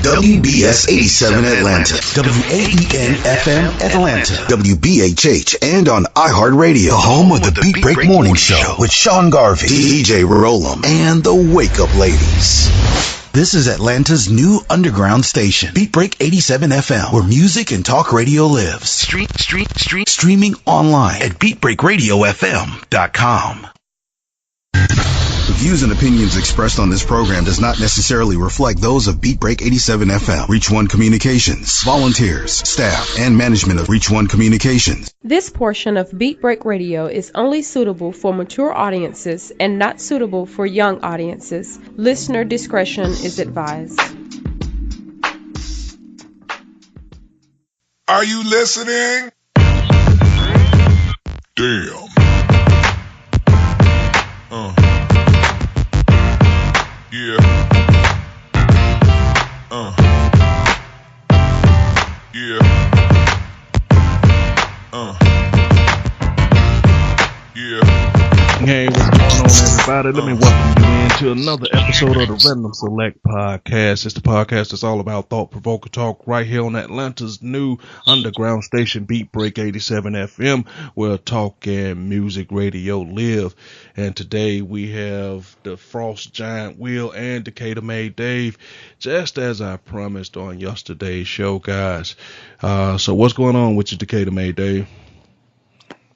WBS 87 Atlanta, WAEN FM Atlanta, WBHH, and on iHeartRadio, the home of the Beat Break Morning Show with Sean Garvey, DJ Rollum, and the Wake Up Ladies. This is Atlanta's new underground station, Beat Break 87 FM, where music and talk radio lives. Streaming online at beatbreakradiofm.com. The views and opinions expressed on this program does not necessarily reflect those of Beat Break 87 FM, Reach One Communications, volunteers, staff, and management of Reach One Communications. This portion of Beat Break Radio is only suitable for mature audiences and not suitable for young audiences. Listener discretion is advised. Are you listening? Damn. Yeah. Yeah. Yeah. Hey, what's going on, everybody? Let me welcome you into another episode of the Random Select Podcast. It's the podcast that's all about thought-provoking talk right here on Atlanta's new underground station, Beat Break 87 FM, where talk and music radio live. And today we have the Frost Giant Will and Decatur May Dave, just as I promised on yesterday's show, guys. So what's going on with you, Decatur May Dave?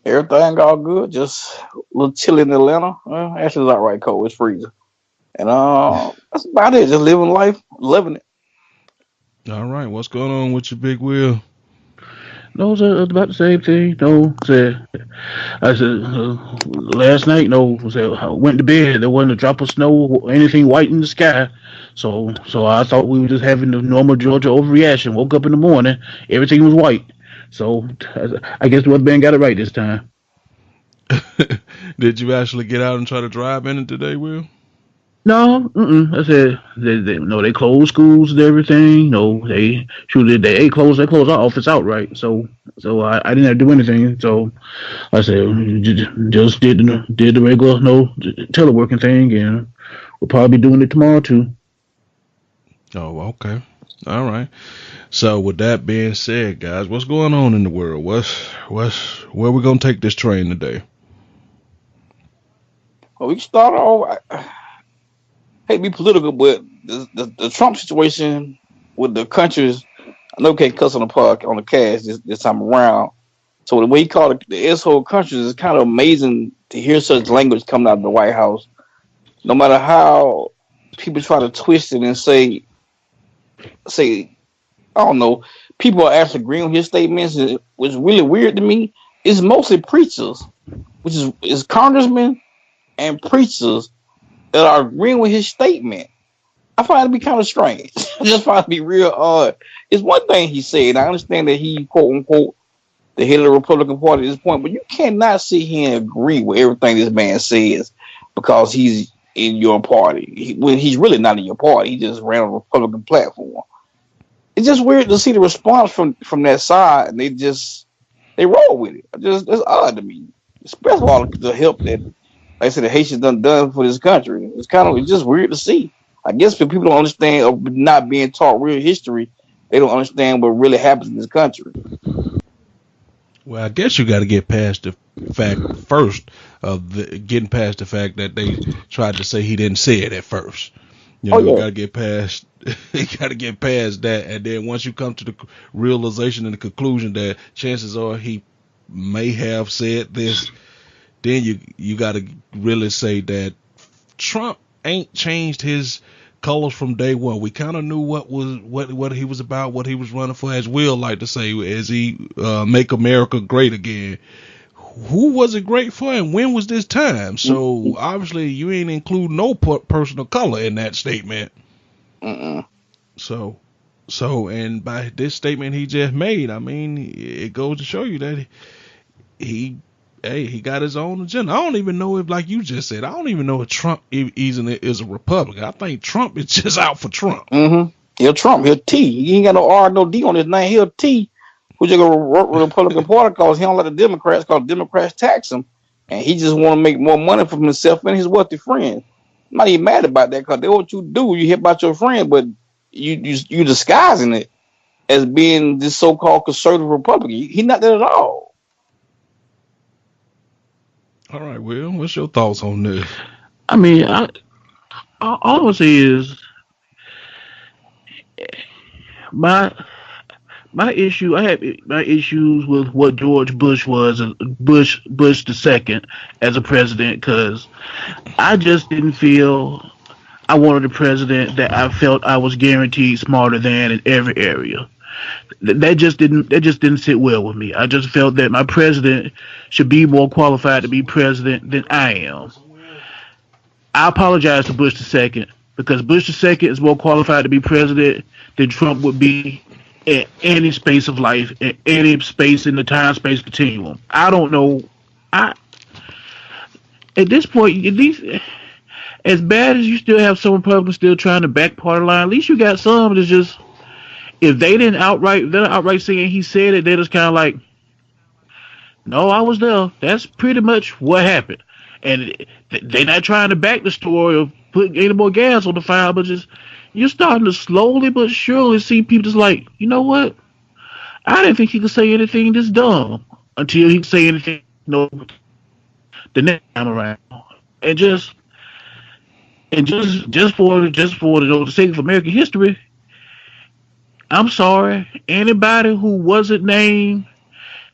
Everything all good, just a little chilly in Atlanta. Actually, it's all right, cold. It's freezing. And that's about it. Just living life, living it. All right, what's going on with your Big Will? No, it's about the same thing. No, I said last night. No, I went to bed. There wasn't a drop of snow, anything white in the sky. So I thought we were just having the normal Georgia overreaction. Woke up in the morning, everything was white. So I guess the weather man got it right this time. Did you actually get out and try to drive in it today, Will? No, I said they closed schools and everything. No, they closed our office outright. So I didn't have to do anything. So I said just did the regular teleworking thing, and we'll probably be doing it tomorrow too. Oh, okay. All right. So with that being said, guys, what's going on in the world? Where we gonna take this train today? Well, we can start off. I hate to be political, but the Trump situation with the countries, I know we can't cuss on the cast this time around. So the way he called it the asshole countries is kind of amazing to hear such language coming out of the White House. No matter how people try to twist it and say, I don't know, people are actually agreeing with his statements. What's really weird to me is mostly preachers, which is congressmen and preachers that are agreeing with his statement. I find it to be kind of strange. I just find it to be real odd. It's one thing he said. I understand that he, quote unquote, the head of the Republican Party at this point, but you cannot sit here and agree with everything this man says because he's in your party. He's really not in your party. He just ran on a Republican platform. It's just weird to see the response from that side, and they roll with it. It's odd to me, especially all the help that, like I said, the Haitians done for this country. It's just weird to see. I guess if people don't understand or not being taught real history, they don't understand what really happens in this country. Well, I guess you got to get past the fact first of getting past the fact that they tried to say he didn't say it at first. You got to get past. You got to get past that, and then once you come to the realization and the conclusion that chances are he may have said this, then you got to really say that Trump ain't changed his colors from day one. We kind of knew what he was about, what he was running for, as Will like to say, as he make America great again. Who was it great for, and when was this time? So obviously you ain't include no personal color in that statement. So and by this statement he just made, I mean, it goes to show you that he got his own agenda. I don't even know if, like you just said, I don't even know if Trump is a Republican. I think Trump is just out for Trump. He'll Trump. He'll T. He ain't got no R, no D on his name. He'll T. Who's just gonna work with the Republican Party because he don't like the Democrats, because Democrats tax him, and he just want to make more money for himself and his wealthy friends. I'm not even mad about that, because that's what you do. You hear about your friend, but you disguising it as being this so-called conservative Republican. He's not that at all. All right, Will, what's your thoughts on this? I mean, all I would say is my issue. I have my issues with what George Bush was, Bush II as a president, because I just didn't feel I wanted a president that I felt I was guaranteed smarter than in every area. That just didn't sit well with me. I just felt that my president should be more qualified to be president than I am. I apologize to Bush II because Bush II is more qualified to be president than Trump would be in any space of life, in any space in the time-space continuum. I don't know. At this point, as bad as you still have some Republicans still trying to back party line, at least you got some that's just, if they're not outright saying he said it, they're just kind of like, no, I was there. That's pretty much what happened. And they're not trying to back the story or put any more gas on the fire, but just, you're starting to slowly but surely see people just like, you know what? I didn't think he could say anything this dumb until he could say anything, the next time around. And just for the sake of American history, I'm sorry, anybody who wasn't named,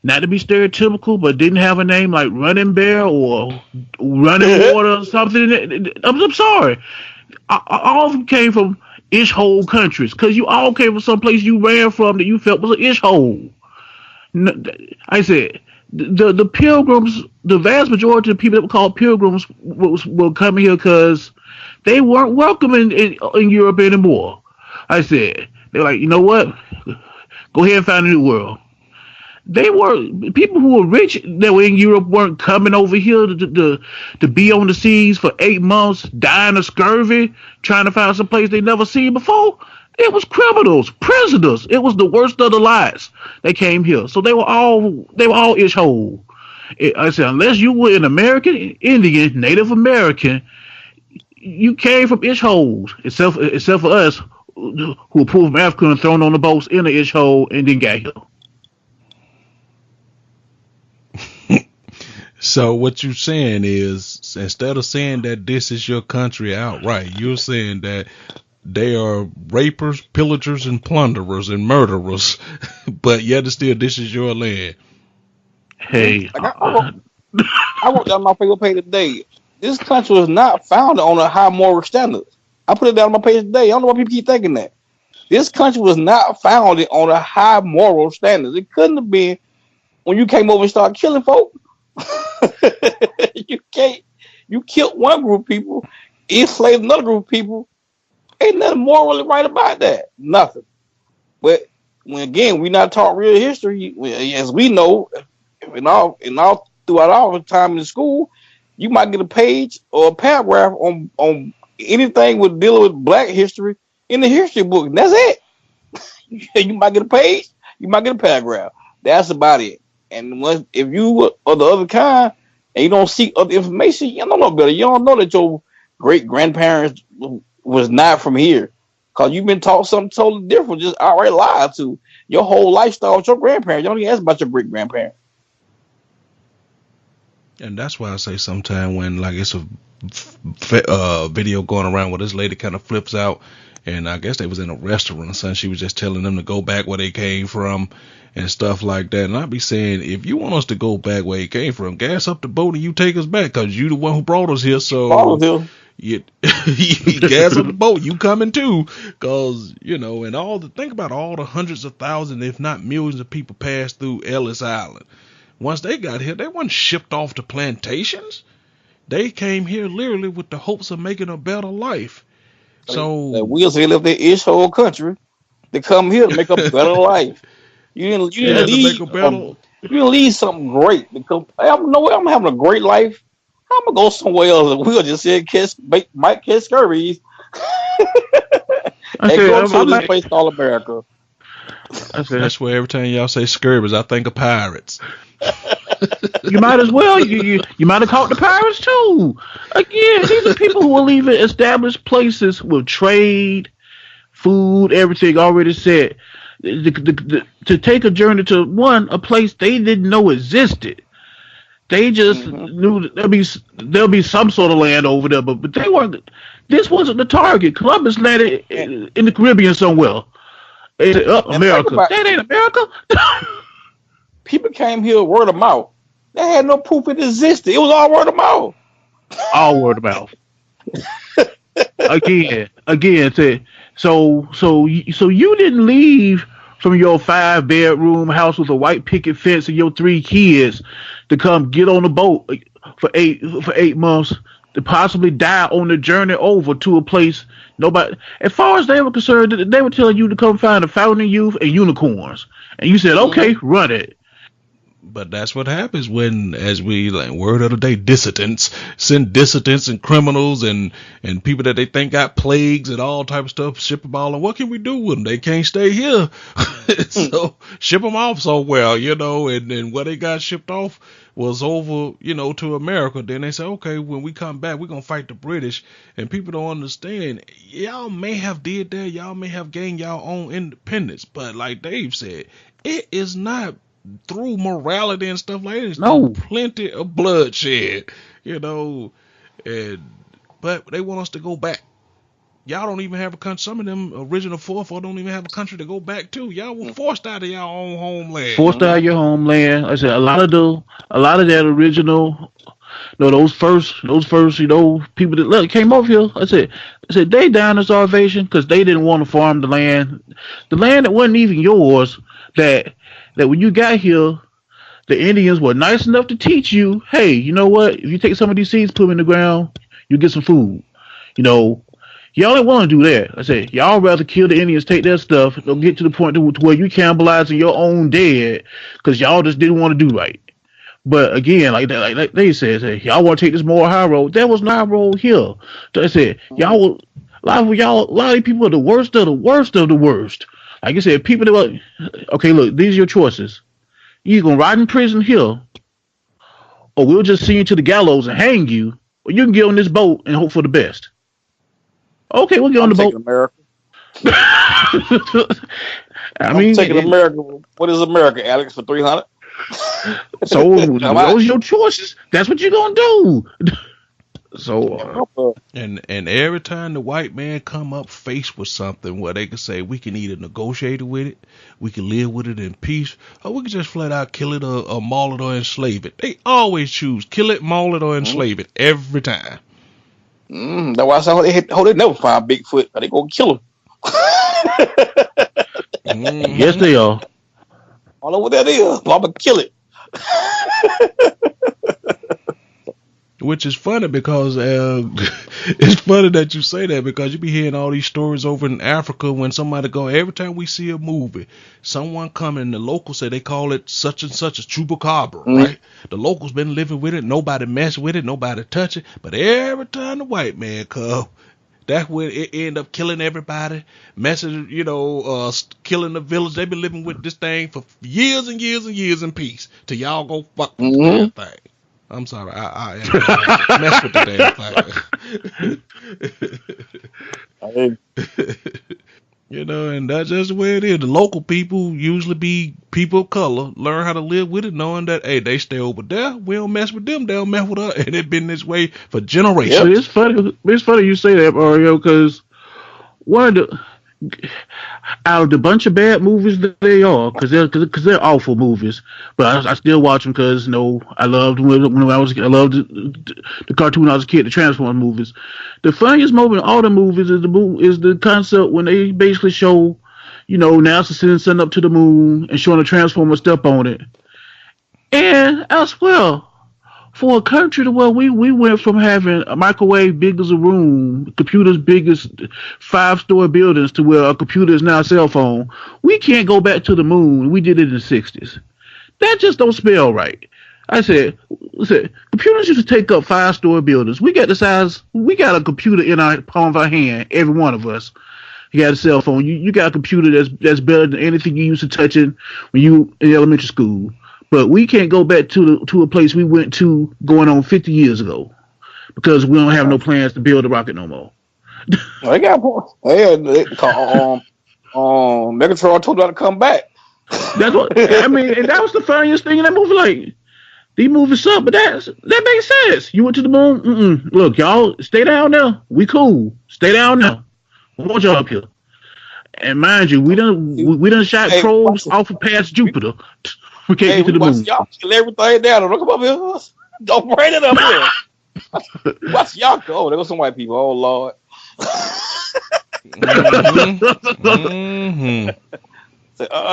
not to be stereotypical, but didn't have a name like Running Bear or Running Water or something, I'm sorry. All of them came from ish-hole countries, because you all came from some place you ran from that you felt was an ish-hole. I said, the pilgrims, the vast majority of the people that were called pilgrims were coming here because they weren't welcome in Europe anymore. I said, they're like, you know what? Go ahead and find a new world. They were people who were rich that were in Europe weren't coming over here to be on the seas for 8 months, dying of scurvy, trying to find some place they never seen before. It was criminals, prisoners. It was the worst of the lots. They came here, so they were all ish hole. I said, unless you were an American Indian, Native American, you came from ish holes. Except for us, who were pulled from Africa and thrown on the boats in the ish hole and then got here. So what you're saying is, instead of saying that this is your country outright, you're saying that they are rapers, pillagers, and plunderers and murderers, but yet and still this is your land. Hey, I wrote down my Facebook page today. This country was not founded on a high moral standard. I put it down on my page today. I don't know why people keep thinking that. This country was not founded on a high moral standard. It couldn't have been when you came over and started killing folk. You killed one group of people, enslaved another group of people. Ain't nothing morally right about that. Nothing. But when we not taught real history, as we know, throughout our time in school, you might get a page or a paragraph on anything with dealing with Black history in the history book, and that's it. You might get a page, you might get a paragraph. That's about it. And if you are the other kind and you don't seek other information, you don't know better. You don't know that your great grandparents was not from here, because you've been taught something totally different, just outright lied to your whole lifestyle with your grandparents. You don't even ask about your great grandparents. And that's why I say sometimes when like it's a video going around where this lady kind of flips out, and I guess they was in a restaurant or something, she was just telling them to go back where they came from and stuff like that. And I'd be saying, if you want us to go back where it came from, gas up the boat and you take us back, because you the one who brought us here. So you gas up the boat, you coming too, because and think about all the hundreds of thousands, if not millions of people passed through Ellis Island. Once they got here, they weren't shipped off to plantations. They came here literally with the hopes of making a better life. So we also left their ish whole country to come here to make a better life. You didn't leave something great because I'm having a great life. I'm gonna go somewhere else and we'll just say might catch scurvy. And go to this place called America. That's where every time y'all say scurvy, I think of pirates. You might as well. You might have caught the pirates too. Again, these are people who are leaving established places with trade, food, everything already set. To take a journey to a place they didn't know existed. They just knew that there'll be some sort of land over there, but they weren't. This wasn't the target. Columbus landed in the Caribbean somewhere. They said, America. That ain't America. People came here word of mouth. They had no proof it existed. It was all word of mouth. All word of mouth. Again. So you didn't leave from your 5-bedroom house with a white picket fence and your 3 kids to come get on a boat for 8 months to possibly die on the journey over to a place nobody. As far as they were concerned, they were telling you to come find a fountain youth and unicorns, and you said, "Okay, run it." But that's what happens when, as we word of the day, dissidents send dissidents and criminals and people that they think got plagues and all type of stuff, ship them all. And what can we do with them? They can't stay here. So ship them off somewhere, and what they got shipped off was over, to America. Then they say, okay, when we come back, we're going to fight the British. And people don't understand. Y'all may have did that. Y'all may have gained y'all own independence. But like Dave said, it is not through morality and stuff like that. No. Plenty of bloodshed, but they want us to go back. Y'all don't even have a country. Some of them original 4-4 don't even have a country to go back to. Y'all were forced out of your own homeland. Forced out of your homeland. I said a lot of that original, those first, people that came over here. I said they died of starvation because they didn't want to farm the land that wasn't even yours. That when you got here, the Indians were nice enough to teach you, hey, you know what? If you take some of these seeds, put them in the ground, you get some food. Y'all didn't want to do that. I said, y'all rather kill the Indians, take their stuff, don't get to the point to where you cannibalizing your own dead because y'all just didn't want to do right. But again, like they said, y'all want to take this more high road. There was no high road here. So I said, a lot of these people are the worst of the worst of the worst. Like I said, people that were, okay, look, these are your choices. You're going to ride in prison here, or we'll just send you to the gallows and hang you, or you can get on this boat and hope for the best. Okay, we'll get on the boat. America. I'm taking America. What is America, Alex, for 300? So those are your choices. That's what you're going to do. So and every time the white man come up faced with something where they can say we can either negotiate with it, we can live with it in peace, or we can just flat out kill it or maul it or enslave it. They always choose kill it, maul it, or enslave it every time. That's why I saw they never find Bigfoot. They gonna kill him. Yes, they are. I don't know what that is. I'm gonna kill it. Which is funny because it's funny that you say that because you be hearing all these stories over in Africa when somebody go, every time we see a movie, someone come in, the locals say they call it such and such a chupacabra, right? The locals been living with it, nobody mess with it, nobody touch it, but every time the white man come, that's when it end up killing everybody, messing, killing the village. They been living with this thing for years and years and years in peace till y'all go fuck with the damn thing. I'm sorry, I mess with the damn thing. And that's just the way it is. The local people usually be people of color, learn how to live with it, knowing that, hey, they stay over there. We don't mess with them. They don't mess with us. And it's been this way for generations. Yeah, it's funny you say that, Mario, because out of the bunch of bad movies that they are, because they're awful movies, but I still watch them because I loved I loved the cartoon when I was a kid, the Transformers movies. The funniest moment in all the movies is the concept when they basically show, NASA sending something up to the moon and showing a Transformer step on it, and as well. For a country to where we went from having a microwave big as a room, computers big as 5-story buildings, to where a computer is now a cell phone, we can't go back to the moon. We did it in the 60s. That just don't spell right. I said, computers used to take up 5-story buildings. We got a computer in our palm of our hand, every one of us. You got a cell phone. You got a computer that's better than anything you used to touching when you in elementary school. But we can't go back to a place we went to going on 50 years ago because we don't have no plans to build a rocket no more. They got points. Megatron told her to come back. That's what I mean, and that was the funniest thing in that movie. Like, these movies suck, but that makes sense. You went to the moon. Look, y'all, stay down there. We cool. Stay down there. I want y'all up here. And mind you, we done shot probes off of past Jupiter. We can't get to the moon. Y'all kill everything down. Don't come up here. Don't bring it up here. Watch y'all go. There go some white people. Oh Lord.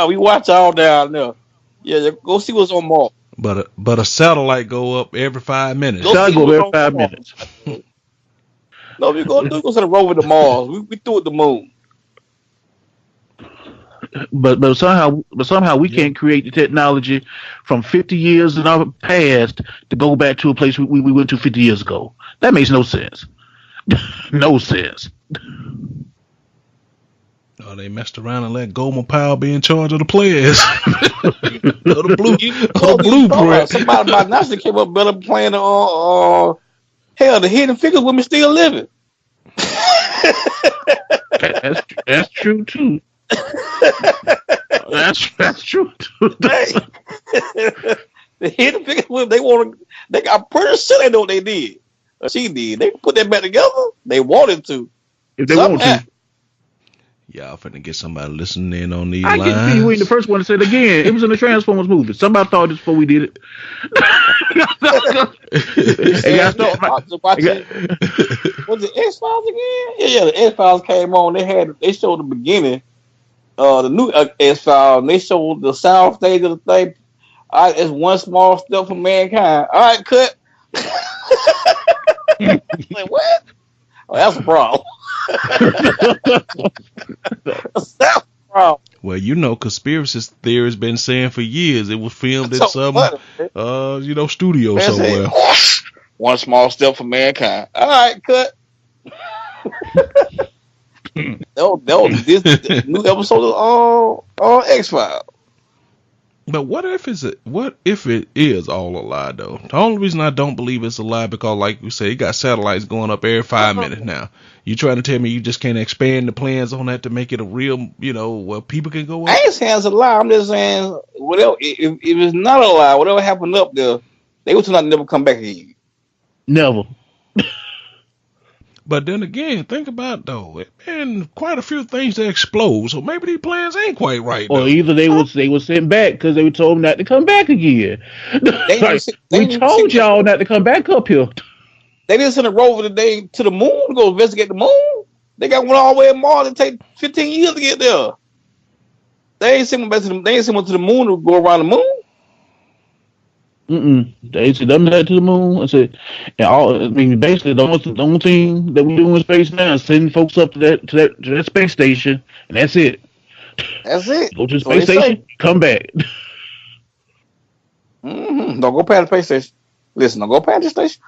We watch y'all down there. Yeah, go see what's on Mars. But a satellite go up every 5 minutes. Satellite go every 5 minutes. No, we go send a rover to Mars. We threw it the moon. But somehow we can't create the technology from 50 years in our past to go back to a place we went to 50 years ago. That makes no sense. No sense. Oh, they messed around and let Gomer Powell be in charge of the players. the blueprint. Somebody by now came up better playing the Hidden Figures women still living. That's true too. That's true too. The Hidden Figures women, I'm pretty sure they know what they did. She did. They put that back together. They wanted to. If they want to. Y'all finna get somebody listening in on these lines. I can see you ain't the first one to say it again. It was in the Transformers movie. Somebody thought this before we did it. Was it X-Files again? Yeah, the X-Files came on. They showed the beginning, the new X-Files, and they showed the sound stage of the thing. All right, it's one small step for mankind. All right, cut. Like, what? Oh, that's a problem. That's a problem. Well, conspiracy theories been saying for years it was filmed in some, studio somewhere. One small step for mankind. All right, cut. that was this new episode of X-Files. But what if it is all a lie though? The only reason I don't believe it's a lie because, like we say, you got satellites going up every 5 minutes now. You trying to tell me you just can't expand the plans on that to make it a real, where people can go up? I ain't saying it's a lie. I'm just saying whatever. If it's not a lie, whatever happened up there, they would not never come back again. Never. But then again, think about it, though. Man, quite a few things that explode, so maybe these plans ain't quite right. Or either they were sent back because they were told not to come back again. We told y'all not to come back up here. They didn't send a rover today to the moon to go investigate the moon. They got one all the way to Mars. It take 15 years to get there. They ain't sent one back to the moon to go around the moon. They said them that to the moon. Basically the only thing that we do in space now is send folks up to that space station, and that's it. That's it. Go to the space station, come back. Don't go past the space station. Listen, don't go past the station.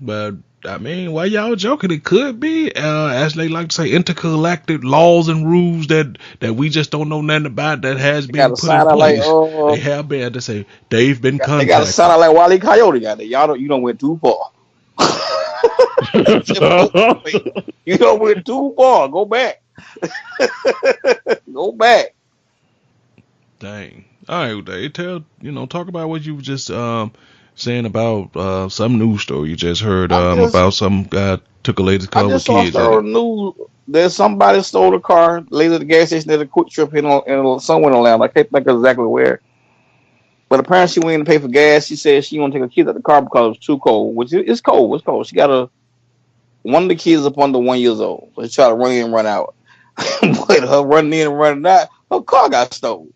But I mean, why y'all joking? It could be, as they like to say, intergalactic laws and rules that we just don't know nothing about that has been put in place. They have been to say they've been contacted. They got to sound out like Wile E. Coyote got it. You don't went too far. You don't went too far. Go back. Go back. Dang. All right, Dave. Talk about what you were just saying about some news story you just heard about some guy took a lady's car with kids. I just saw news that somebody stole a car, later at the gas station at a Quick Trip in somewhere in Atlanta. I can't think exactly where. But apparently she went in to pay for gas. She said she wanted to take her kids out of the car because it was too cold, which it's cold. It's cold. She got one of the kids up under 1 year old. So she tried to run in and run out. But her running in and running out, her car got stolen.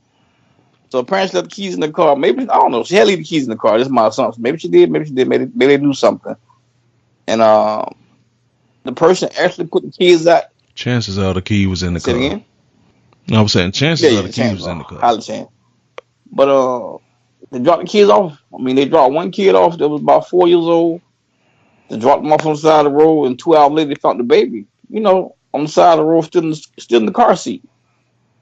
So apparently she left the keys in the car. Maybe, I don't know. She had to leave the keys in the car. This is my assumption. Maybe she did. Maybe they knew something. And the person actually put the keys out. Chances are the key was in the car. Again? No, I'm saying chances are the key was in the car. Highly chance. But they dropped the kids off. I mean, they dropped one kid off that was about 4 years old. They dropped him off on the side of the road, and 2 hours later they found the baby, on the side of the road, still in the car seat.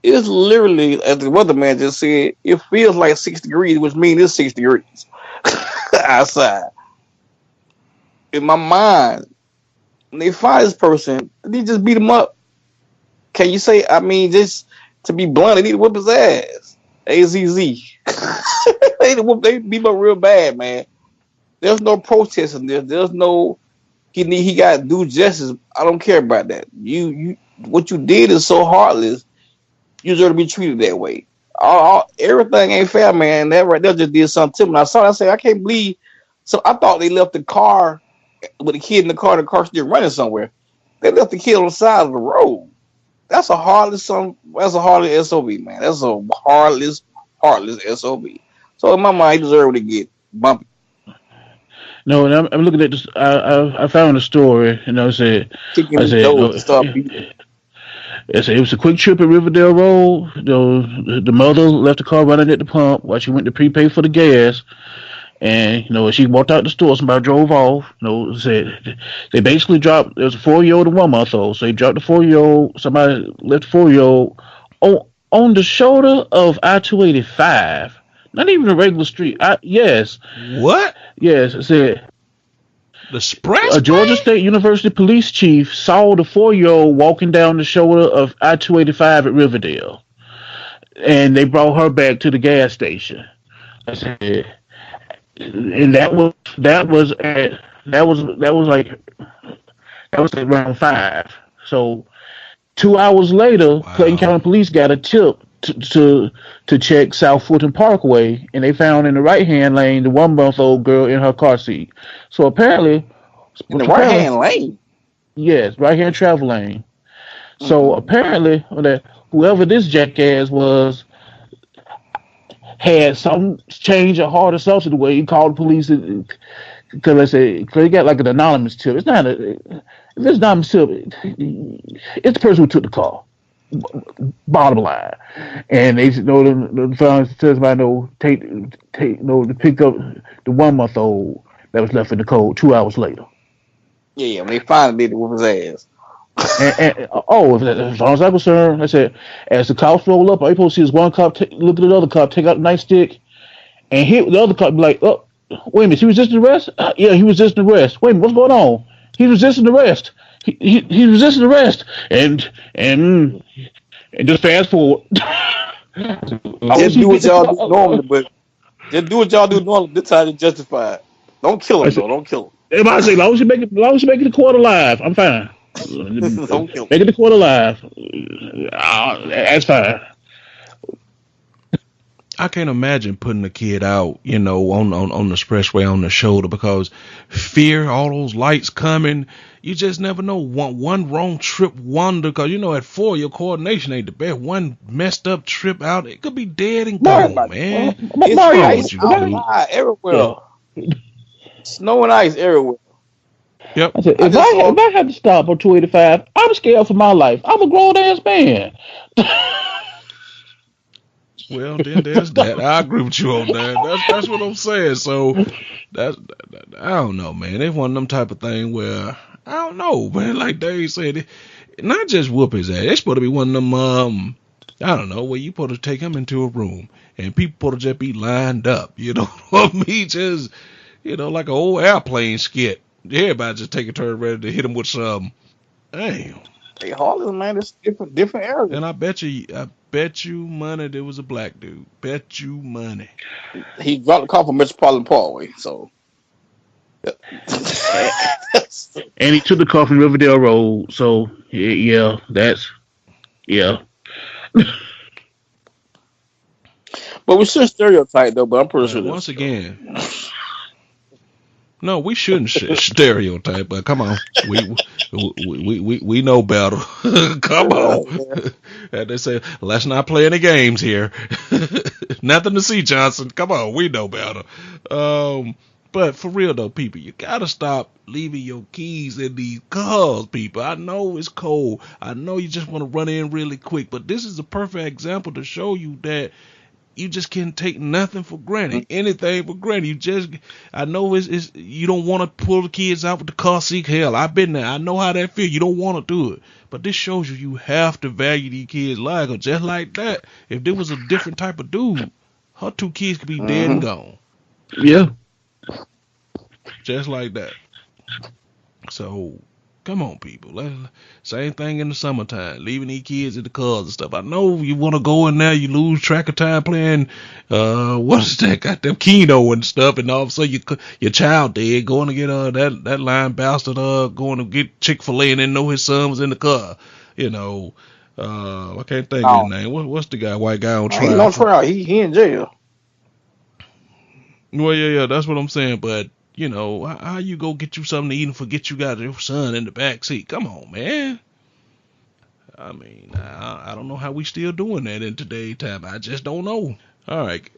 It's literally, as the weatherman just said, it feels like 6 degrees, which means it's 6 degrees outside. in my mind, when they find this person, they just beat him up. Can you say? I mean, just to be blunt, they need to whip his ass. AZZ. They beat him up real bad, man. There's no protesting this. There's no he got to do justice. I don't care about that. You what you did is so heartless. You deserve to be treated that way. Everything ain't fair, man. That right there just did something to me. I saw that, I say, I can't believe. So I thought they left the car with the kid in the car still running somewhere. They left the kid on the side of the road. That's a heartless SOB, man. That's a heartless SOB. So in my mind, he deserved to get bumpy. No, and I'm looking at this. I found a story, and I said, it was a quick trip at Riverdale Road. The mother left the car running at the pump while she went to prepay for the gas. And, as she walked out the store, somebody drove off. Said they basically dropped, there was a 4-year-old and 1-month-old. So they dropped the 4-year-old, somebody left the 4-year-old on the shoulder of I-285. Not even a regular street. Yes. What? Yes, it said the express. A Georgia State University police chief saw the 4-year-old walking down the shoulder of I-285 at Riverdale, and they brought her back to the gas station. I said, and that was at around 5. So 2 hours later, wow. Clayton County Police got a tip to check South Fulton Parkway, and they found in the right-hand lane the 1-month-old girl in her car seat. So apparently, in the right-hand lane, yes, right-hand travel lane. Mm-hmm. So apparently, whoever this jackass was had some change of heart or something. The way he called the police, because he got like an anonymous tip. It's not if it's not anonymous tip, it's the person who took the call. Bottom line, and they the phone says about to pick up the 1-month-old that was left in the cold 2 hours later. Yeah, when they finally did it with his ass. As far as I'm concerned, I said, as the cops roll up, I supposed to see this one cop look at the other cop, take out the nightstick, and hit the other cop, be like, "Oh, wait a minute, he resisting arrest? Yeah, he resisting arrest. Wait a minute, what's going on? He's resisting arrest. He's resisting arrest." And just fast forward. Just do what y'all do normally, but just do what y'all do normally. This time it's justified. Don't kill him, though. Don't kill him. Everybody say, as long as you make it the court alive, I'm fine. Don't kill him. Make it the court alive. That's fine. I can't imagine putting a kid out, on the expressway on the shoulder, because fear, all those lights coming, you just never know. One wrong trip wonder, because at 4 your coordination ain't the best. One messed up trip out, it could be dead and gone, man. It's ice everywhere. Yeah. Snow and ice everywhere. Yep. I said, if I had to stop on 285, I'm scared for my life. I'm a grown ass man. Well, then there's that. I agree with you on that. That's what I'm saying. So I don't know, man. It's one of them type of thing where I don't know, man. Like Dave said, not just whoop his ass. It's supposed to be one of them. I don't know, where you supposed to take him into a room and people supposed to just be lined up. You know what I mean? Just like an old airplane skit. Everybody just take a turn ready to hit him with some. Damn. Hey, Harlem, man, it's different areas. And I bet you money there was a black dude. Bet you money. He dropped the car from Metropolitan Parkway, so. And he took the car from Riverdale Road, so yeah. But we should stereotype though. But I'm pretty sure. Once again. No, we shouldn't stereotype, but come on, we know better. Come on, and they say let's not play any games here. Nothing to see, Johnson. Come on, we know better. But for real though, people, you gotta stop leaving your keys in these cars, people. I know it's cold. I know you just want to run in really quick, but this is a perfect example to show you that. You just can't take nothing for granted, anything for granted. I know it's you don't want to pull the kids out with the car seat. Hell, I've been there. I know how that feels. You don't want to do it. But this shows you have to value these kids' lives. Cause just like that, if there was a different type of dude, her 2 kids could be dead and gone. Yeah. Just like that. So, come on, people. Same thing in the summertime, leaving these kids in the cars and stuff. I know you want to go in there, you lose track of time playing, what's that, goddamn Keno and stuff, and all of a sudden your child dead, going to get that lying bastard going to get Chick-fil-A and then know his son was in the car. You know, I can't think of his name. What's the guy, white guy on trial? He's on trial. He in jail. Well, yeah, that's what I'm saying, but you know, how you go get you something to eat and forget you got your son in the back seat? Come on, man. I mean, I don't know how we still doing that in today's time. I just don't know. All right.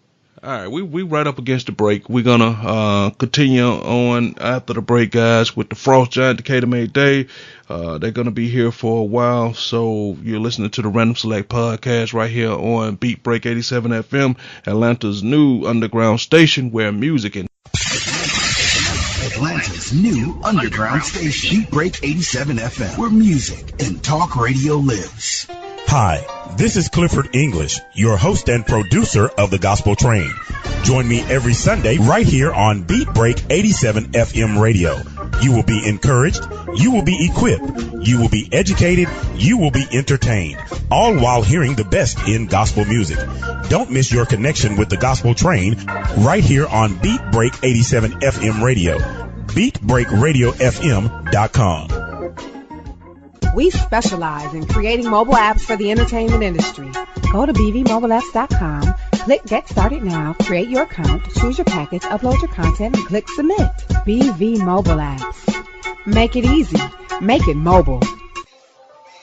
We right up against the break. We're gonna continue on after the break, guys, with the Frost Giant Decatur May Day. They're gonna be here for a while, so you're listening to the Random Select podcast right here on Beat Break 87 FM, Atlanta's new underground station where music and Atlanta's new underground station, Beat Break 87 FM, where music and talk radio lives. Hi, this is Clifford English, your host and producer of The Gospel Train. Join me every Sunday right here on Beat Break 87 FM radio. You will be encouraged, you will be equipped, you will be educated, you will be entertained, all while hearing the best in gospel music. Don't miss your connection with The Gospel Train right here on Beat Break 87 FM radio. BeatBreakRadioFM.com. We specialize in creating mobile apps for the entertainment industry. Go to bvmobileapps.com, click Get Started Now, create your account, choose your package, upload your content, and click Submit. BV Mobile Apps. Make it easy. Make it mobile.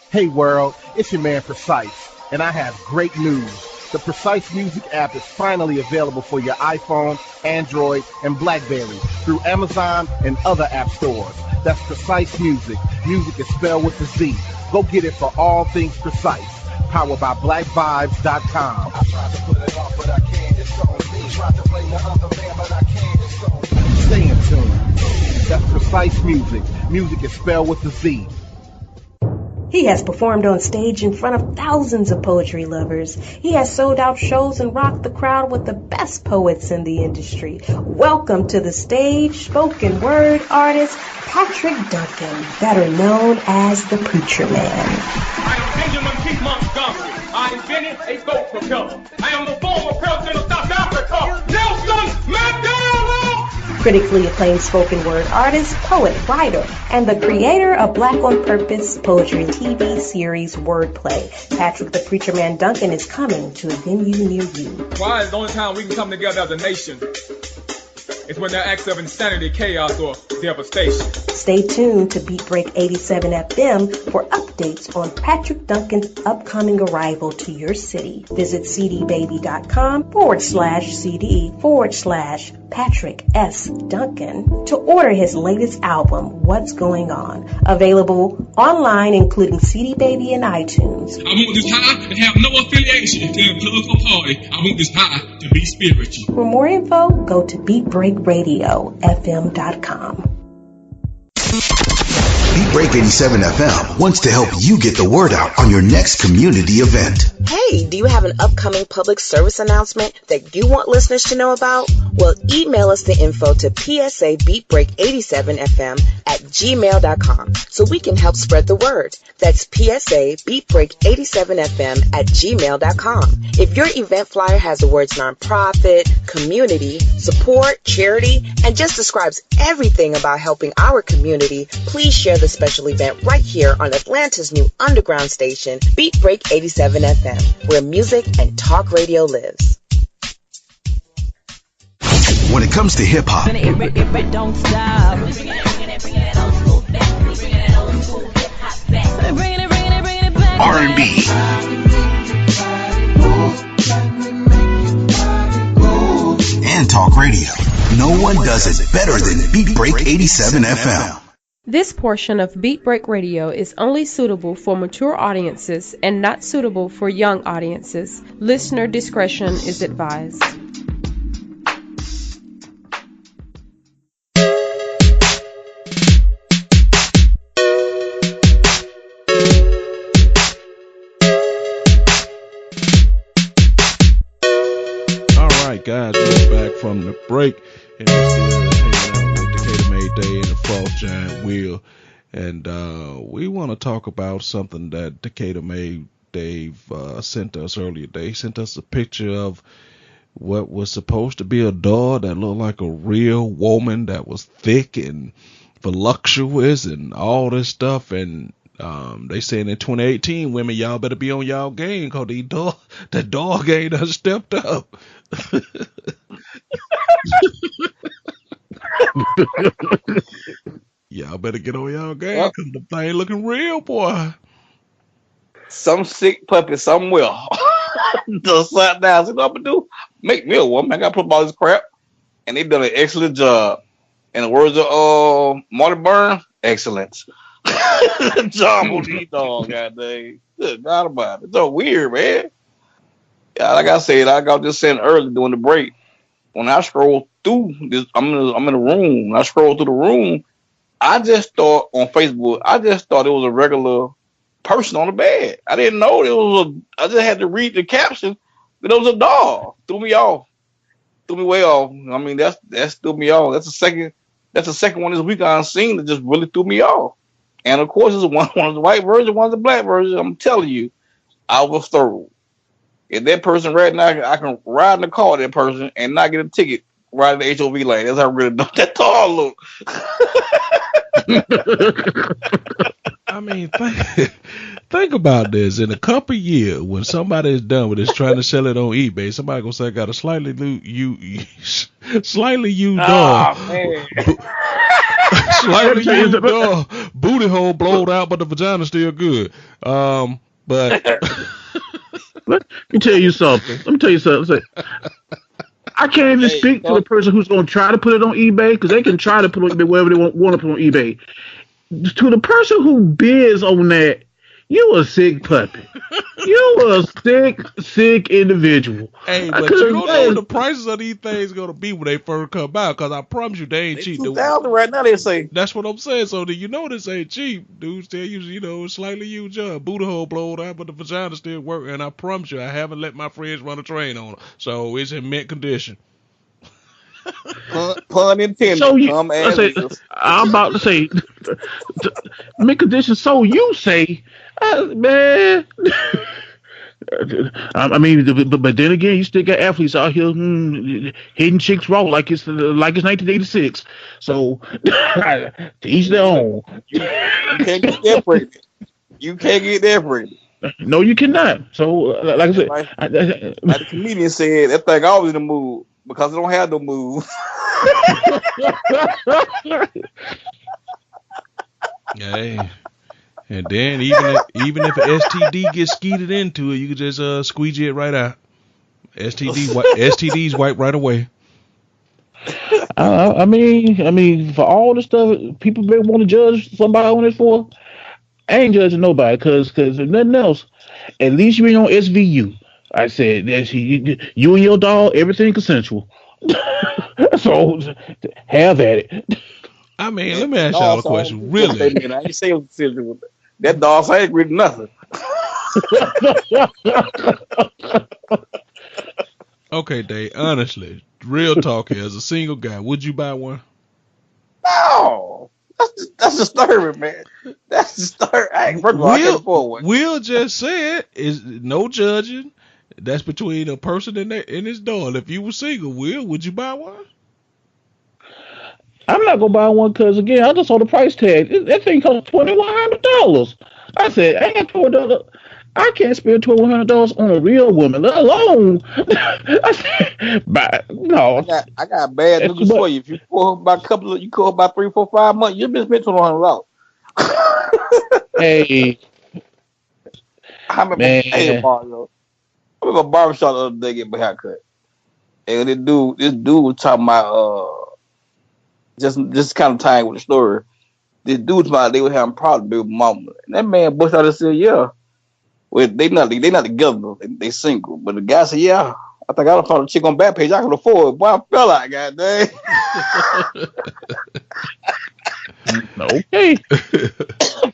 Hey world, it's your man Precise, and I have great news. The Precise Music app is finally available for your iPhone, Android, and BlackBerry through Amazon and other app stores. That's Precise Music. Music is spelled with a Z. Go get it for all things Precise. Powered by BlackVibes.com. Stay in tune. That's Precise Music. Music is spelled with a Z. He has performed on stage in front of thousands of poetry lovers. He has sold out shows and rocked the crowd with the best poets in the industry. Welcome to the stage, spoken word artist Patrick Duncan, better known as the Preacher Man. I am Benjamin P. Montgomery. I invented a goat propeller. I am the former president of South Africa, Nelson Mandela. Critically acclaimed spoken word artist, poet, writer, and the creator of Black on Purpose poetry TV series Wordplay. Patrick the Preacher Man Duncan is coming to a venue near you. Why is the only time we can come together as a nation? It's when there are acts of insanity, chaos, or devastation. Stay tuned to Beat Break 87 FM for updates on Patrick Duncan's upcoming arrival to your city. Visit cdbaby.com/CD/Patrick S. Duncan to order his latest album, What's Going On. Available online, including CD Baby and iTunes. I want this high and have no affiliation to a political party. I want this high to be spiritual. For more info, go to BeatBreakRadioFM.com. Beat Break 87 FM wants to help you get the word out on your next community event. Hey, do you have an upcoming public service announcement that you want listeners to know about? Well, email us the info to psabeatbreak87fm@gmail.com so we can help spread the word. That's psabeatbreak87fm@gmail.com. If your event flyer has the words nonprofit, community, support, charity, and just describes everything about helping our community, please share the special event right here on Atlanta's new underground station, Beat Break 87 FM, where music and talk radio lives. When it comes to hip hop, don't stop. R&B, and talk radio, no one does it better than Beat Break 87 FM. This portion of Beat Break Radio is only suitable for mature audiences and not suitable for young audiences. Listener discretion is advised. All right, guys, we're back from the break, and we're still hanging out with Decatur May Day and the Frost Giant Will, and we want to talk about something that Decatur May Dave sent us earlier. They sent us a picture of what was supposed to be a doll that looked like a real woman that was thick and voluptuous and all this stuff, and they saying in 2018, women, y'all better be on y'all game because the dog ain't done stepped up. Y'all better get on y'all game because the thing looking real, boy. Some sick puppy somewhere just sat down. Said, "What I'm gonna do? Make me a woman. I gotta put up all this crap." And they done an excellent job. In the words of Marty Byrne, excellence. Job on these dogs, goddamn. Good God about it. It's so weird, man. Yeah, like I said, I got this saying earlier during the break. When I scroll through this, I'm in a room. When I scroll through the room, I just thought on Facebook, it was a regular person on the bed. I didn't know it was I just had to read the caption, but it was a dog. Threw me off. Threw me way off. I mean, that's threw me off. That's the second one this week I've seen that just really threw me off. And of course, it's one of the white version, one's the black version. I'm telling you, I was thorough. If that person right now, I can ride in the car with that person and not get a ticket right in the HOV lane. That's how really that tall look. I mean, think about this. In a couple years, when somebody is done with this trying to sell it on eBay, somebody gonna say I got a slightly used dog. Man. Slightly used dog. Booty hole blowed out, but the vagina's still good. But let me tell you something. I can't even speak to the person who's going to try to put it on eBay, because they can try to put it on eBay wherever they want to put it on eBay. To the person who bids on that, you a sick puppy. You a sick individual. Hey, but you don't know what the prices of these things going to be when they first come out, because I promise you they ain't cheap. $2,000 right now, they say. That's what I'm saying. So you know this ain't cheap. Dudes tell you, slightly used job. Booty hole blowed out, but the vagina still work. And I promise you, I haven't let my friends run a train on it. So it's in mint condition. Pun intended. So I'm about to say, mint condition. So you say, man. I mean, but then again, you still got athletes out here hitting chicks raw like it's 1986. So to each their own. You can't get that pregnant. You can't get that pregnant. No, you cannot. So, like I said, like the comedian said, that thing always in the mood because it don't have no move. Hey. And then even if an STD gets skeeted into it, you can just squeegee it right out. STDs wipe right away. I mean, for all the stuff people may want to judge somebody on it for, I ain't judging nobody because if nothing else, at least you ain't on SVU. I said that you and your dog, everything consensual. So have at it. I mean, let me ask y'all a question. Really? I ain't say that dog ain't agree to nothing. Okay, Dave, honestly, real talk here, as a single guy, would you buy one? No. That's disturbing, man. That's disturbing. I can't afford one. Will just said is no judging. That's between a person and his dog. If you were single, Will, would you buy one? I'm not gonna buy one because again, I just saw the price tag. That thing costs $2,100. I said, I can't spend $2,100 on a real woman, let alone. I said, no. I got bad news for you. If you call about you call about 3, 4, 5 months, you've been spending $2,100. Hey, I'm a barbershop the other day get my haircut, and this dude was talking about just kind of tying with the story. This dude about they were having problems with mama, and that man busted out and said, "Yeah, well they not together, they single." But the guy said, "Yeah, I think I found a chick on Backpage I can afford." Boy, I fell out, goddamn. Okay. Boy,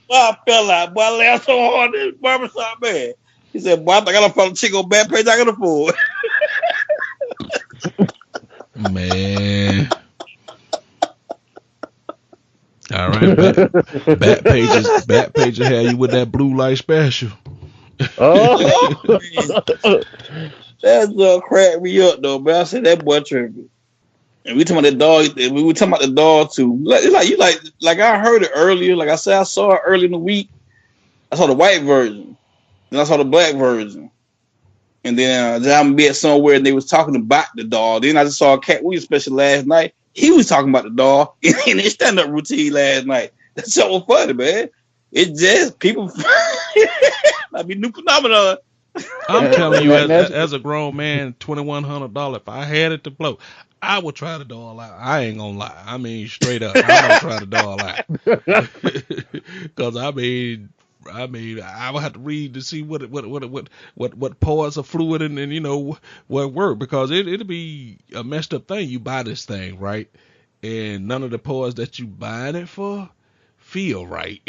I fell out. Boy, I laughed so hard this barbershop man. He said, "Boy, I think I found a chick on Backpage I can afford." Man. All right, back pages had you with that blue light special. Oh, that cracked me up though, man. I said that boy tripping. And we talking about the dog. We were talking about the dog too. Like I heard it earlier. Like I said, I saw it early in the week. I saw the white version, then I saw the black version, and then I met somewhere and they was talking about the dog. Then I just saw Cat Williams special last night. He was talking about the dog in his stand-up routine last night. That's so funny, man. It just people. I mean, new phenomenon. I'm telling you, as a grown man, $2,100. If I had it to blow, I would try the dog out. I ain't gonna lie. I mean, straight up, I'm gonna try the dog out. Because I mean, I would have to read to see what parts are fluid and you know what work, because it'll be a messed up thing. You buy this thing, right, and none of the parts that you buying it for feel right.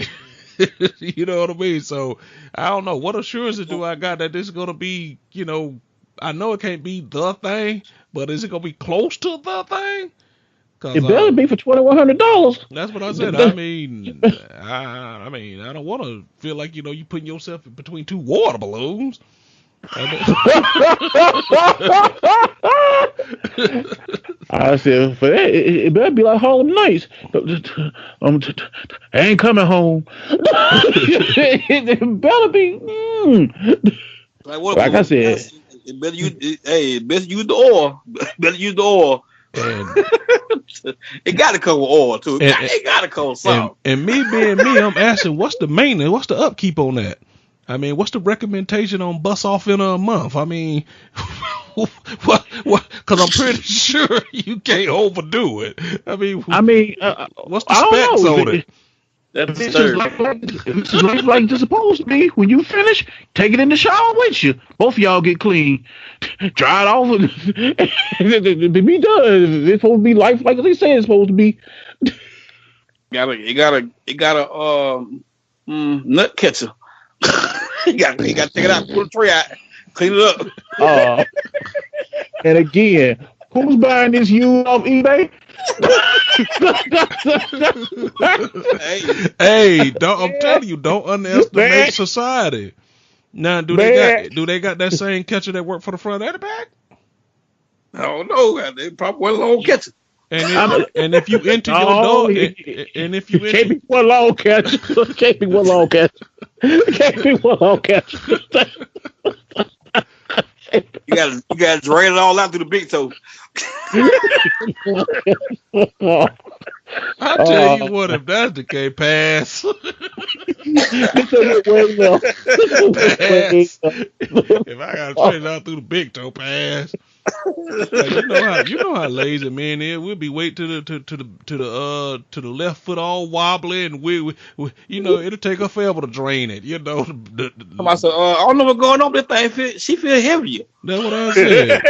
You know what I mean? So I don't know, what assurances do I got that this is gonna be, you know, I know it can't be the thing, but is it gonna be close to the thing? It better be for $2,100. That's what I said. I mean, I don't want to feel like, you know, you putting yourself between two water balloons. I said, for that, it better be like Harlem Nights. I ain't coming home. It better be. Like I said, it better use the oil. Better use the oil. It got to come with oil too. It got to come with salt. And me being me, I'm asking, what's the maintenance? What's the upkeep on that? I mean, what's the recommendation on bust off in a month? I mean, what? Because I'm pretty sure you can't overdo it. I mean, what's the specs on it? It's just like it's supposed to be. When you finish, take it in the shower with you. Both of y'all get clean, dry it off, and be done. It's supposed to be life like they say it's supposed to be. It gotta nut catcher. you gotta take it out, pull the tray out, clean it up. And again, who's buying this used off eBay? Hey, I'm telling you, don't underestimate society. Now, do they got that same catcher that work for the front and the back? I don't know. They probably one long catcher. And if you enter your dog, and if you can't be one long catcher, can't be one long catcher. Can't be one long catcher. You gotta drain it all out through the big toe. I tell you what, if that's the case, pass. If I gotta train it out through the big toe, pass. Like, you know how lazy men is. We'll be waiting to the left foot all wobbly, and we it'll take her forever to drain it. You know. I don't know what's going on. This thing she feel heavier. That's what I said.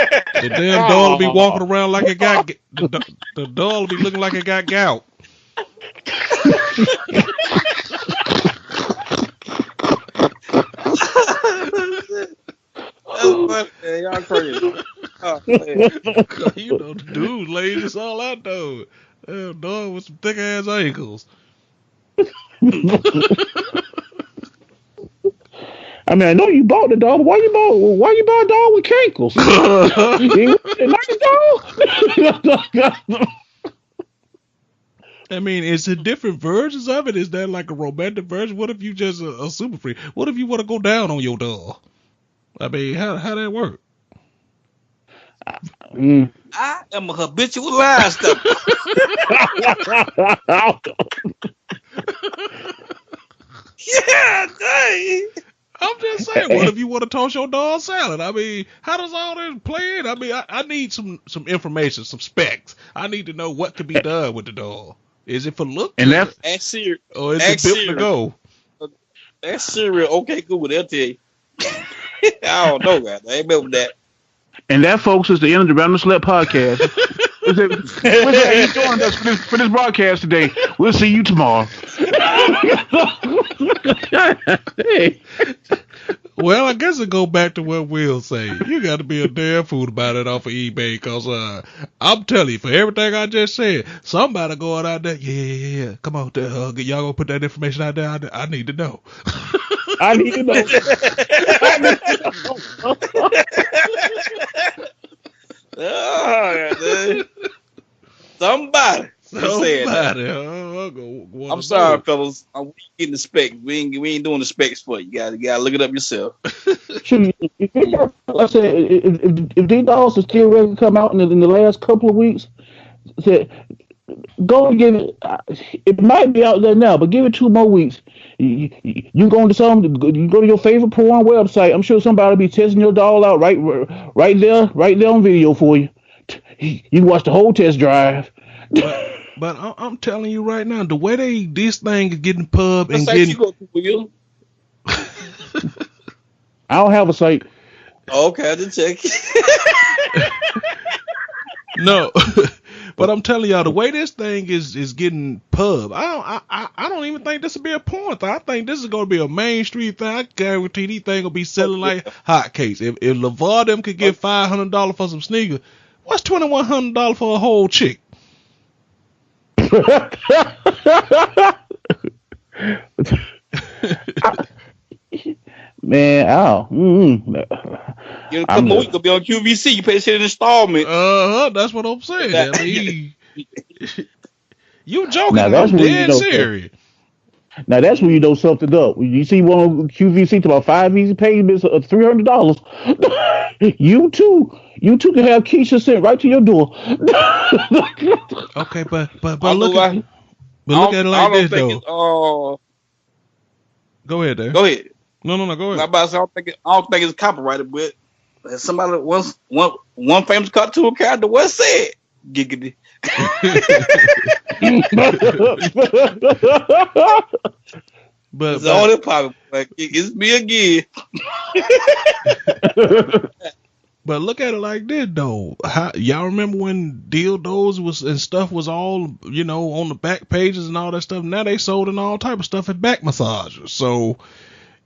The damn dog will be walking around like it got the dog will be looking like it got gout. Y'all crazy. You know the dude, lady, that's all I know. Damn dog with some thick ass ankles. I mean, I know you bought the dog, but why you buy a dog with cankles? Nice dog. I mean, is it different versions of it? Is that like a romantic version? What if you just a super freak? What if you want to go down on your dog? I mean, how that work? I am a habitual lie stepper. Yeah, dang. I'm just saying, what if you want to toss your dog salad? I mean, how does all this play in? I mean, I need some information, some specs. I need to know what could be done with the dog. Is it for look? And that's cereal. Or is it built to go? That's cereal. Okay, Google, they'll tell you. I don't know, man. I ain't built with that. And that, folks, is the end of the Random Select podcast. We're joining us for this broadcast today. We'll see you tomorrow. Hey. Well, I guess it go back to what Will say. You got to be a damn fool about it off of eBay, cause I'm telling you, for everything I just said, somebody going out there, yeah. Come on, y'all gonna put that information out there? I need to know. I need to know. Oh, somebody. I'm sorry, fellas. We getting the specs. We ain't doing the specs for you. You gotta look it up yourself. Like I said, if these dogs are still ready to come out in the last couple of weeks, go and give it. It might be out there now, but give it 2 more weeks. You go to you go to your favorite porn website. I'm sure somebody will be testing your dog out right there on video for you. You can watch the whole test drive. But I'm telling you right now, the way this thing is getting pub and what getting. You go to, Will? I don't have a site. Okay, I didn't check. No, but I'm telling y'all, the way this thing is getting pub, I don't even think this will be a porn thing. I think this is gonna be a mainstream thing. I guarantee these things gonna be selling like hotcakes. If LeVar them could get $500 for some sneakers, what's $2,100 for a whole chick? Man, You come on, you gonna be on QVC. You pay shit in installment. That's what I'm saying. I mean, you joking? Now, I'm dead serious. Now that's when you know something up. When you see one on QVC to about 5 easy payments of $300, you too can have Keisha sent right to your door. Okay, but look at it like this though. Go ahead, there. Go ahead. No, go ahead. I don't think it's copyrighted, but somebody one famous cartoon character was said giggity. But it's all the pop. Like, it's me again. But look at it like this though. Y'all remember when dildos was all, on the back pages and all that stuff? Now they sold in all type of stuff at back massagers. So,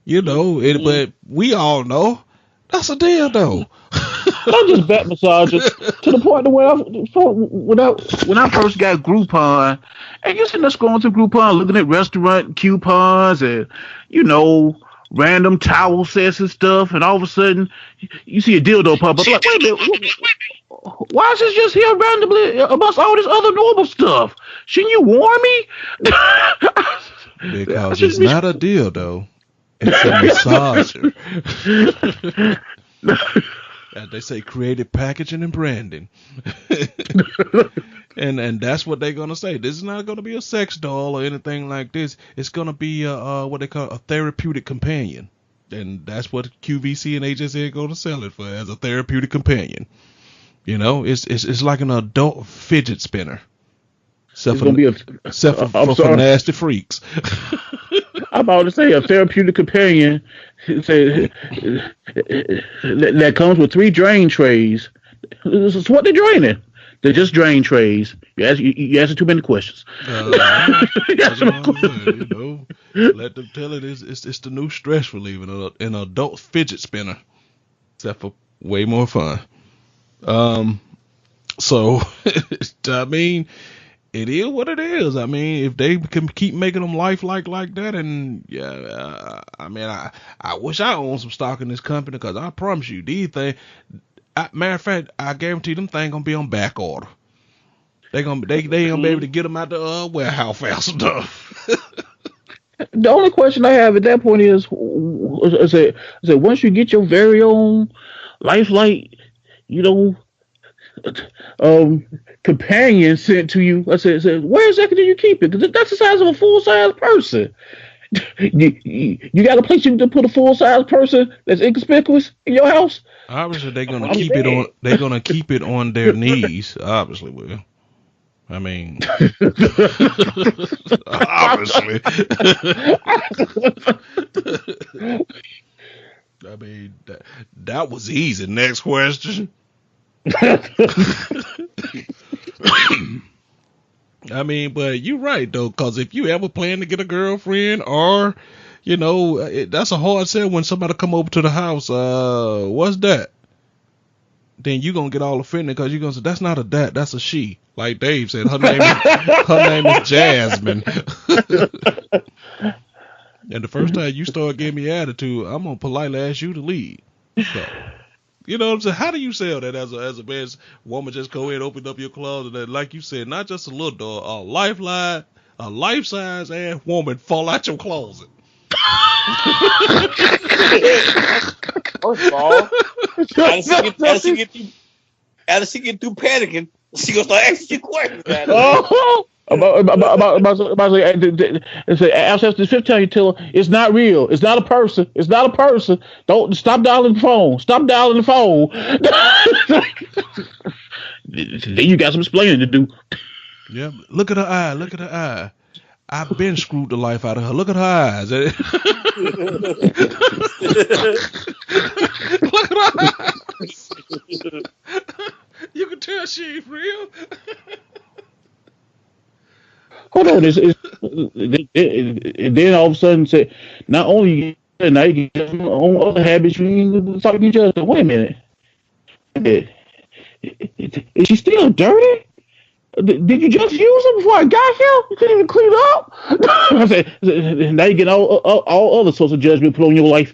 but we all know that's a dildo. Not just back massagers, to the point where when I first got Groupon, and you're sitting there scrolling through Groupon, looking at restaurant coupons and random towel sets and stuff, and all of a sudden you see a dildo pop up. Like, wait a minute, why is this just here randomly amongst all this other normal stuff? Shouldn't you warn me? Because it's not a dildo, it's a massager. As they say, creative packaging and branding. and that's what they're gonna say. This is not gonna be a sex doll or anything like this. It's gonna be what they call a therapeutic companion, and that's what QVC and HSN gonna sell it for, as a therapeutic companion. It's like an adult fidget spinner. Except for nasty freaks. I'm about to say a therapeutic companion that comes with 3 drain trays. This is what they're draining. They're just drain trays. You answer too many questions. Let them tell it it's the new stress reliever, an adult fidget spinner, except for way more fun. So I mean, it is what it is. I mean, if they can keep making them lifelike like that, and I wish I owned some stock in this company, because I promise you, these things. Matter of fact, I guarantee them things gonna be on back order. They ain't gonna be able to get them out the warehouse fast enough. The only question I have at that point is, once you get your very own lifelike, companion sent to you, I said, where exactly do you keep it? Because that's the size of a full-size person. You got a place you can put a full-size person that's inconspicuous in your house? Obviously, they're gonna keep it on. They're gonna keep it on their knees. Obviously, Will. I mean, obviously. I mean, that was easy. Next question. I mean, but you're right though, because if you ever plan to get a girlfriend, or That's a hard sell when somebody come over to the house. What's that? Then you gonna get all offended because you gonna say that's not a that, that's a she. Like Dave said, her name is Jasmine. And the first time you start giving me attitude, I'm gonna politely ask you to leave. So, you know what I'm saying? How do you sell that as a man? Woman just go in, open up your closet, and like you said, not just a little door, a life size ass woman fall out your closet. First of all, as she get through panicking, she gonna start asking you questions. After the fifth time, you tell her it's not real. It's not a person. It's not a person. Don't stop dialing the phone. Stop dialing the phone. Then you got some explaining to do. Yeah, look at her eye. Look at her eye. I've been screwed the life out of her. Look at her eyes. Look at her eyes. You can tell she ain't real. Hold on. Then all of a sudden, say, not only now you get on other habits, you talk to each other. Wait a minute. Is she still dirty? Did you just use them before I got here? You couldn't even clean up? I said, now you get all other sorts of judgment put on your life.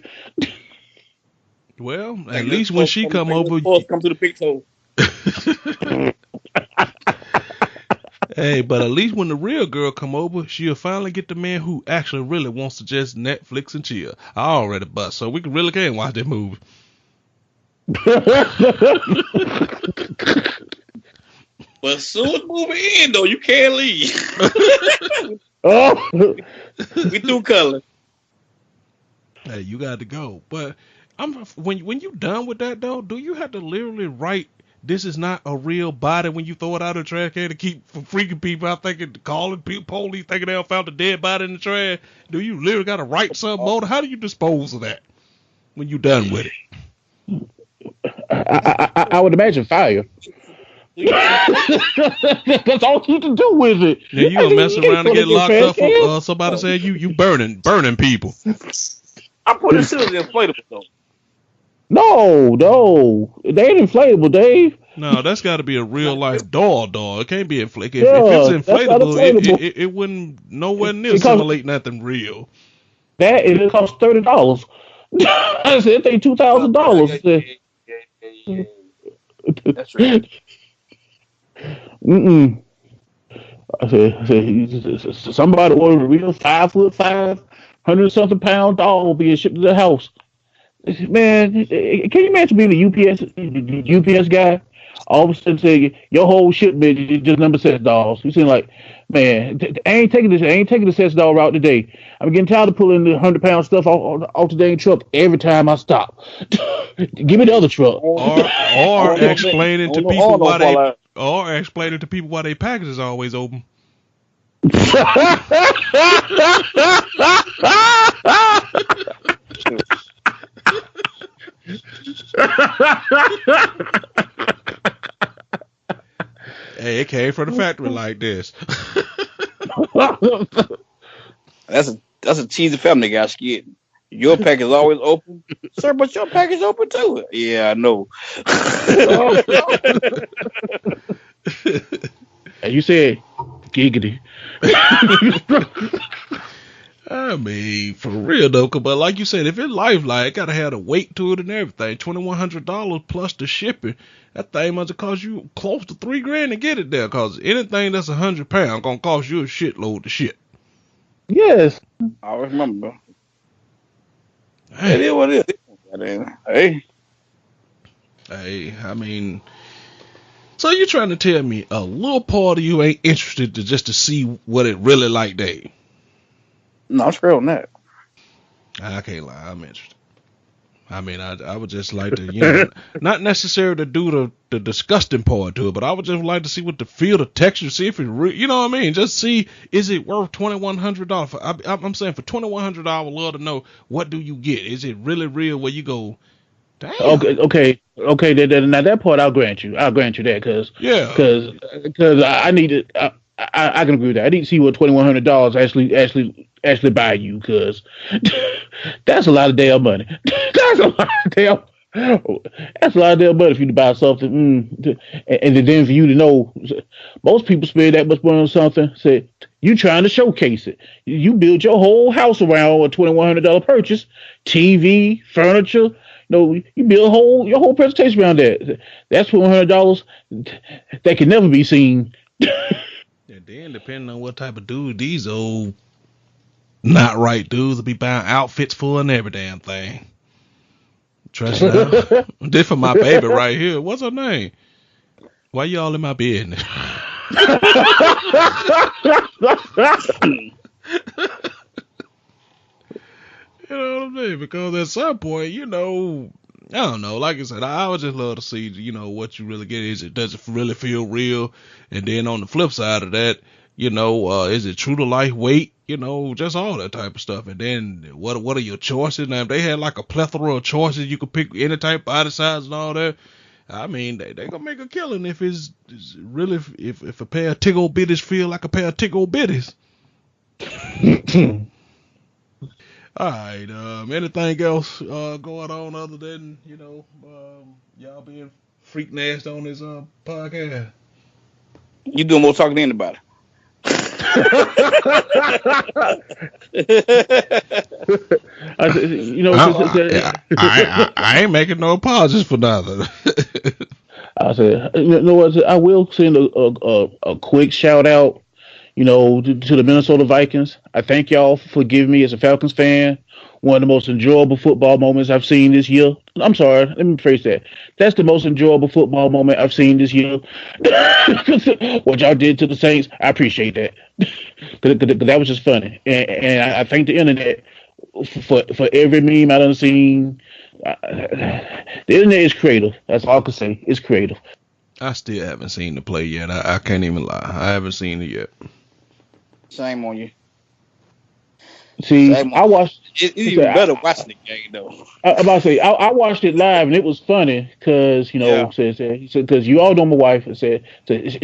Well, at least when she come over, come to the picture. Hey, but at least when the real girl come over, she'll finally get the man who actually really wants to just Netflix and chill. I already bust, so we really can't watch that movie. But as soon as moving in, though, you can't leave. We through color. Hey, you got to go. But when you done with that, though, do you have to literally write, this is not a real body when you throw it out of the trash can to keep from freaking people out thinking, calling people, police thinking they found a dead body in the trash? Do you literally got to write something on it? How do you dispose of that when you done with it? I would imagine fire. That's all you can do with it. Yeah, you gonna mess around and get locked up for somebody saying you burning people. I put it in inflatable though. No, they ain't inflatable, Dave. No, that's got to be a real life doll. It can't be inflatable. If it's inflatable, it wouldn't nowhere near simulate nothing real. That it costs $30. I said it ain't $2,000. That's right. I said somebody ordered a real 5'5", 100-something-pound doll being shipped to the house. Man, can you imagine being a UPS guy? All of a sudden say your whole shipment is just number 6 dolls. You seem like, man, I ain't taking the 6 doll route today. I'm getting tired of pulling the 100-pound stuff off the dang truck every time I stop. Give me the other truck. Or explaining to people why their package is always open. Hey, it came from the factory like this. That's a cheesy family guy skit. Your pack is always open, sir, but your pack is open too. Yeah, I know. And you said giggity. I mean, for real though, but like you said, if it's lifeline, it gotta have the weight to it and everything. $2,100 plus the shipping. That thing must have cost you close to $3,000 to get it there. Cause anything that's 100 pounds gonna cost you a shitload of shit. Yes, I remember. Hey, it is what it is. Hey, I mean, so you trying to tell me a little part of you ain't interested to see what it really like, Dave? No, I'm straight on that. I can't lie, I'm interested. I mean, I would just like to, not necessarily to do the disgusting part to it, but I would just like to see what the feel, the texture, see if it, you know what I mean? Just see, is it worth $2,100? I'm saying for $2,100, I would love to know, what do you get? Is it really real where you go, damn. Okay. Now that part I'll grant you. I'll grant you that because I need it. I can agree with that. I need to see what $2,100 actually buy you, because that's a lot of damn money. That's a lot of damn. That's a lot of damn money for you to buy something, and then for you to know, most people spend that much money on something. Say you trying to showcase it. You build your whole house around a $2,100 purchase, TV, furniture. You build your whole presentation around that. That's $2,100 that can never be seen. And then depending on what type of dude, these old not right dudes will be buying outfits for and every damn thing. Trust me. This for my baby right here. What's her name? Why y'all in my business? You know what I mean? Because at some point, I don't know. Like I said, I would just love to see, what you really get. Does it really feel real? And then on the flip side of that, is it true to life weight? Just all that type of stuff. And then what are your choices? Now, if they had like a plethora of choices, you could pick any type, body size and all that. I mean, they gonna make a killing if it's really if a pair of tickle bitties feel like a pair of tickle bitties. All right. Anything else going on other than y'all being freak nasty on this podcast? You doing more talking than anybody. I ain't making no apologies for nothing. I said, I will send a quick shout out, to the Minnesota Vikings. I thank y'all for giving me, as a Falcons fan, one of the most enjoyable football moments I've seen this year. I'm sorry, let me phrase that. That's the most enjoyable football moment I've seen this year. What y'all did to the Saints, I appreciate that. Cause that was just funny. And I thank the internet for every meme I done seen. The internet is creative. That's all I can say. It's creative. I still haven't seen the play yet. I can't even lie. I haven't seen it yet. Shame on you. See, I watched. It's even better watching the game though. I'm about to say I watched it live and it was funny because because you all know my wife. I said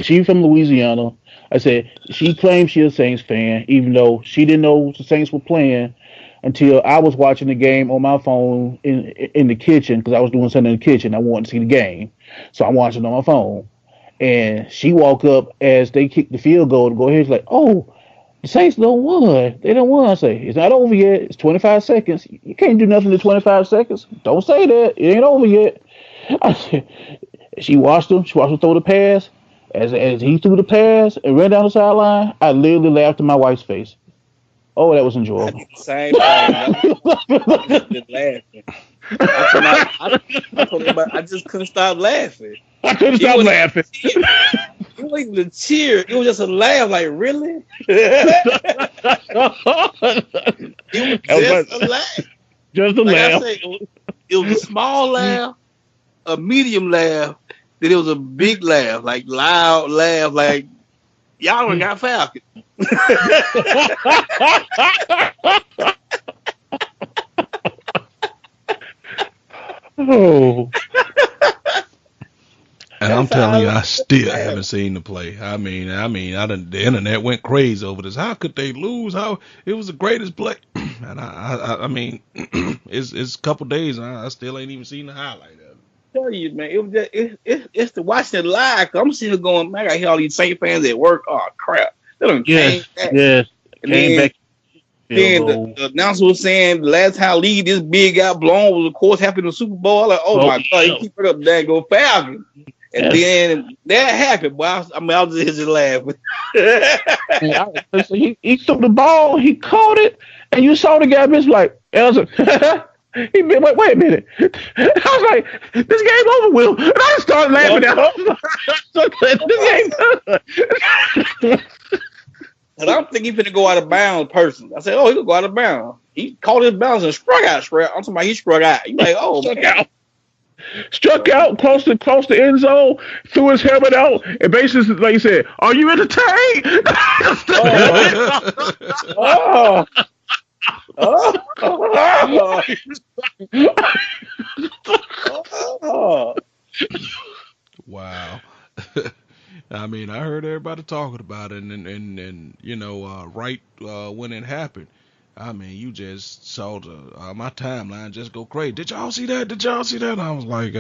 she's from Louisiana. I said she claims she's a Saints fan, even though she didn't know the Saints were playing until I was watching the game on my phone in the kitchen, because I was doing something in the kitchen. I wanted to see the game, so I'm watching on my phone. And she walked up as they kicked the field goal to go ahead. She's like, "Oh, the Saints don't won. They don't won." I say, "It's not over yet. It's 25 seconds. You can't do nothing in 25 seconds. Don't say that. It ain't over yet." I said, she watched him. She watched him throw the pass. As he threw the pass and ran down the sideline, I literally laughed in my wife's face. Oh, that was enjoyable. Same thing. I just laughing. I just couldn't stop laughing. I couldn't stop laughing. It wasn't a cheer. It was just a laugh. Like, really? It was just a laugh. Just a laugh. I said, it was a small laugh, a medium laugh, then it was a big laugh, like loud laugh, like y'all done got Falcon. Oh. And I'm telling you, I still haven't seen the play. I mean, the internet went crazy over this. How could they lose? How it was the greatest play, and I mean, it's a couple days, and I still ain't even seen the highlight of it. Tell you, man, it was just, it's the watching it live. I'm sitting here going, man, I hear all these Saint fans at work. Oh crap, they done came back. Yes, and then the announcer was saying the last time league this big got blown was, of course, happened in the Super Bowl. Like, oh my God, he keep it up there and go Falcons. And then that happened, boy. I was just laughing. He threw the ball, he caught it, and you saw the guy miss like, he been, wait a minute. I was like, this game over, Will. And I started laughing at him. This game And I'm thinking he's finna go out of bounds person. I said, oh, he could go out of bounds. He caught his bounds and struck out. I'm talking about he struck out. You like, oh, struck out, crossed the end zone, threw his helmet out, and basically, like you said, are you entertained? Wow. I mean, I heard everybody talking about it, and you know, right when it happened. I mean, you just saw my timeline just go crazy. Did y'all see that? Did y'all see that? And I was like,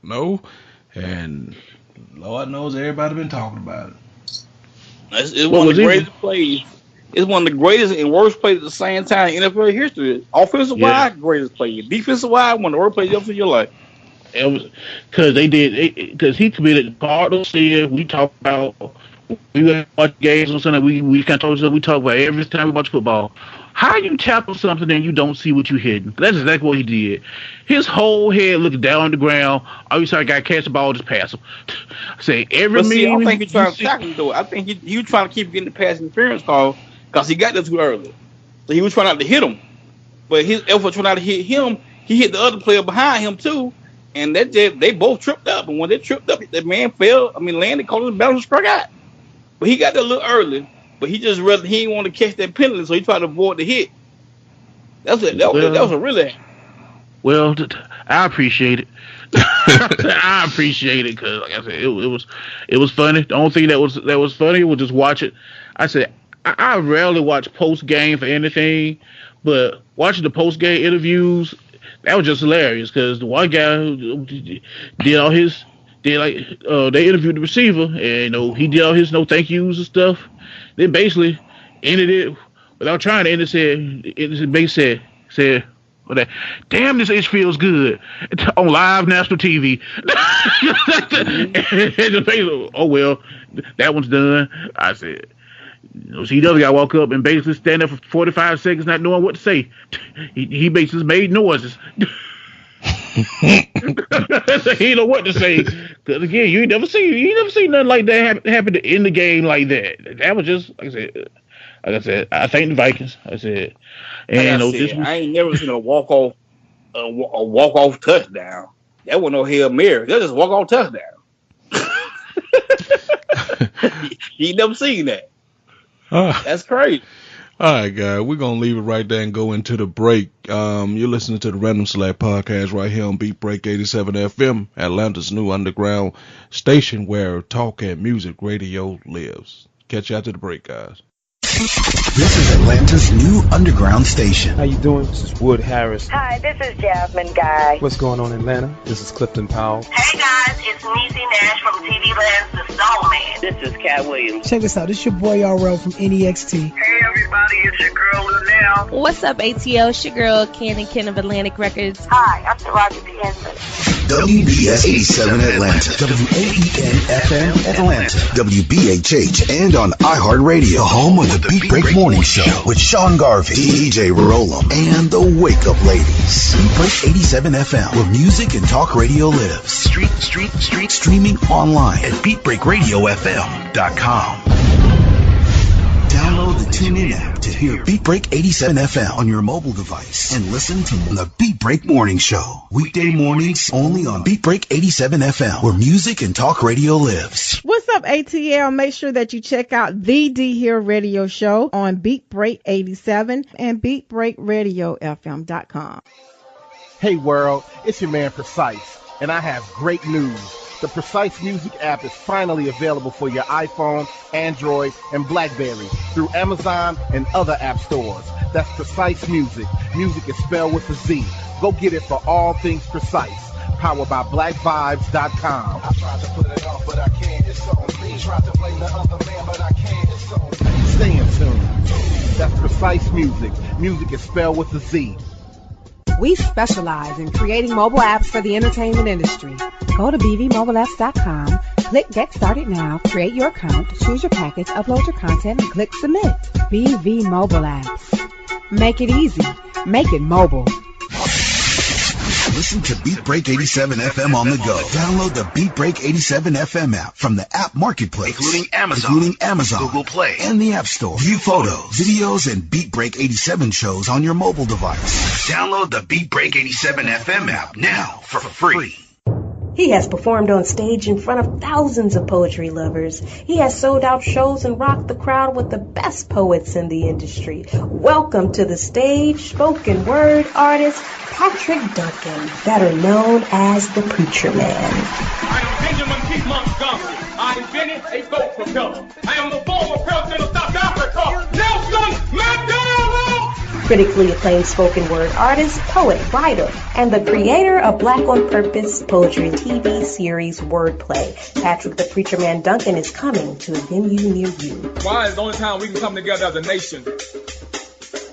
no. And Lord knows everybody been talking about it. It's one of the greatest plays. It's one of the greatest and worst plays at the same time in NFL history. Offensive wise, greatest play. Defensive wise, one of the worst plays of your life. It was because because he committed Cardinals sin. We talk about we watch games on Sunday. We kind of talk about every time we watch football. How you tackle something and you don't see what you hitting? That's exactly what he did. His whole head looked down on the ground. All you saw a guy catch the ball, just pass him. Say every I don't think he's trying to tackle him though. I think he was trying to keep getting the pass interference call because he got there too early. So he was trying not to hit him. But his effort trying not to hit him, he hit the other player behind him too. And they both tripped up. And when they tripped up, the man fell. landed, called him balance, struck out. But he got there a little early. But he didn't want to catch that penalty, so he tried to avoid the hit. That was a really. Well, I appreciate it. I appreciate it because, like I said, it was funny. The only thing that was funny was just watch it. I said I rarely watch post game for anything, but watching the post game interviews, that was just hilarious because the one guy who did all his. They interviewed the receiver, and he did all his no thank yous and stuff. They basically ended it without trying to end it. It said, well, that, damn, this itch feels good on live national TV. And oh well, that one's done. I said, CW guy walk up and basically stand there for 45 seconds, not knowing what to say. He basically made noises. He didn't know what to say because again, you never see nothing like that happen in the game like that. That was just like I said. I thank the Vikings. I said, and I ain't never seen a walk off touchdown. That wasn't no Hail Mary. That just walk off touchdown. You ain't never seen that. That's crazy. All right, guys, we're going to leave it right there and go into the break. You're listening to the Random Select Podcast right here on Beat Break 87 FM, Atlanta's new underground station where talk and music radio lives. Catch you after the break, guys. This is Atlanta's new underground station. How you doing? This is Wood Harris. Hi, this is Jasmine Guy. What's going on in Atlanta? This is Clifton Powell. Hey guys, it's Niecy Nash from TV Land's The Soul Man. This is Cat Williams. Check this out. This is your boy RL from NEXT. Hey everybody, it's your girl Lunel. What's up, ATL? It's your girl Candy Ken of Atlantic Records. Hi, I'm Taraji P. Henson. WBS 87 Atlanta, WAEN FM Atlanta, WBHH, and on iHeartRadio, home of the Beat Break Morning Show with Sean Garvey, DJ Rollum, and the Wake Up Ladies. Beat Break 87 FM, where music and talk radio lives. Streaming online at BeatBreakRadioFM.com. Download the TuneIn app to hear Beat Break 87 FM on your mobile device and listen to the Beat Break Morning Show. Weekday mornings only on Beat Break 87 FM, where music and talk radio lives. What's up, ATL? Make sure that you check out the D Here Radio Show on Beat Break 87 and BeatBreakRadioFM.com. Hey world, it's your man Precise, and I have great news. The Precise Music app is finally available for your iPhone, Android, and BlackBerry through Amazon and other app stores. That's Precise Music. Music is spelled with a Z. Go get it for all things Precise. Powered by BlackVibes.com. I tried to put it off, but I can't. It's so clean. Tried to blame the other man, but I can't. It's so clean. Stay in tune. That's Precise Music. Music is spelled with a Z. We specialize in creating mobile apps for the entertainment industry. Go to bvmobileapps.com, click Get Started Now, create your account, choose your package, upload your content, and click Submit. BV Mobile Apps. Make it easy. Make it mobile. Listen to Beat Break 87 FM on the go. Download the Beat Break 87 FM app from the app marketplace, including Amazon, Google Play, and the App Store. View photos, videos, and Beat Break 87 shows on your mobile device. Download the Beat Break 87 FM app now for free. He has performed on stage in front of thousands of poetry lovers. He has sold out shows and rocked the crowd with the best poets in the industry. Welcome to the stage, spoken word artist Patrick Duncan, better known as the Preacher Man. I am Benjamin P. Montgomery. I invented a boat propeller. I am the former president of South Africa, Nelson Mandela! Critically acclaimed spoken word artist, poet, writer, and the creator of Black on Purpose poetry TV series Wordplay. Patrick the Preacher Man Duncan is coming to a venue near you. Why is the only time we can come together as a nation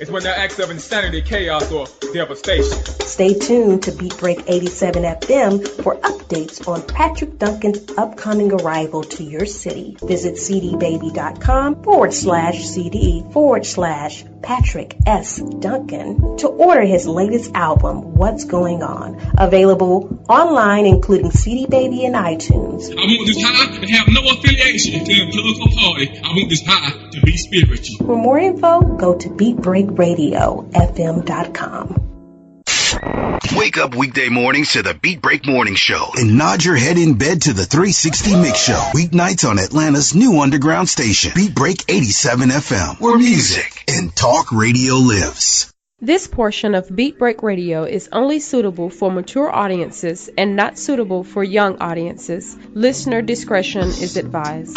is when there are acts of insanity, chaos, or devastation. Stay tuned to Beat Break 87 FM for updates on Patrick Duncan's upcoming arrival to your city. Visit cdbaby.com/CD/Patrick S. Duncan to order his latest album, What's Going On. Available online, including CD Baby and iTunes. I want this high to have no affiliation to a political party. I want this high to be spiritual. For more info, go to BeatBreakRadioFM.com. Wake up weekday mornings to the Beat Break Morning Show and nod your head in bed to the 360 Mix Show. Weeknights on Atlanta's new underground station, Beat Break 87 FM, where music and talk radio lives. This portion of Beat Break Radio is only suitable for mature audiences and not suitable for young audiences. Listener discretion is advised.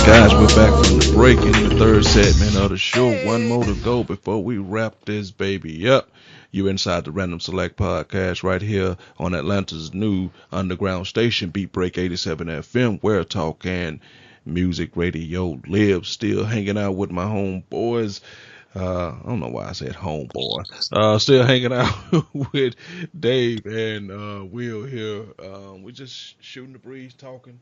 Guys, we're back from the break in the third segment of the show. One more to go before we wrap this baby up. You're inside the Random Select podcast right here on Atlanta's new underground station, Beat Break 87 FM, where talk and music radio lives. Still hanging out with my homeboys. I don't know why I said homeboy. Still hanging out with Dave and Will here. We're just shooting the breeze, talking,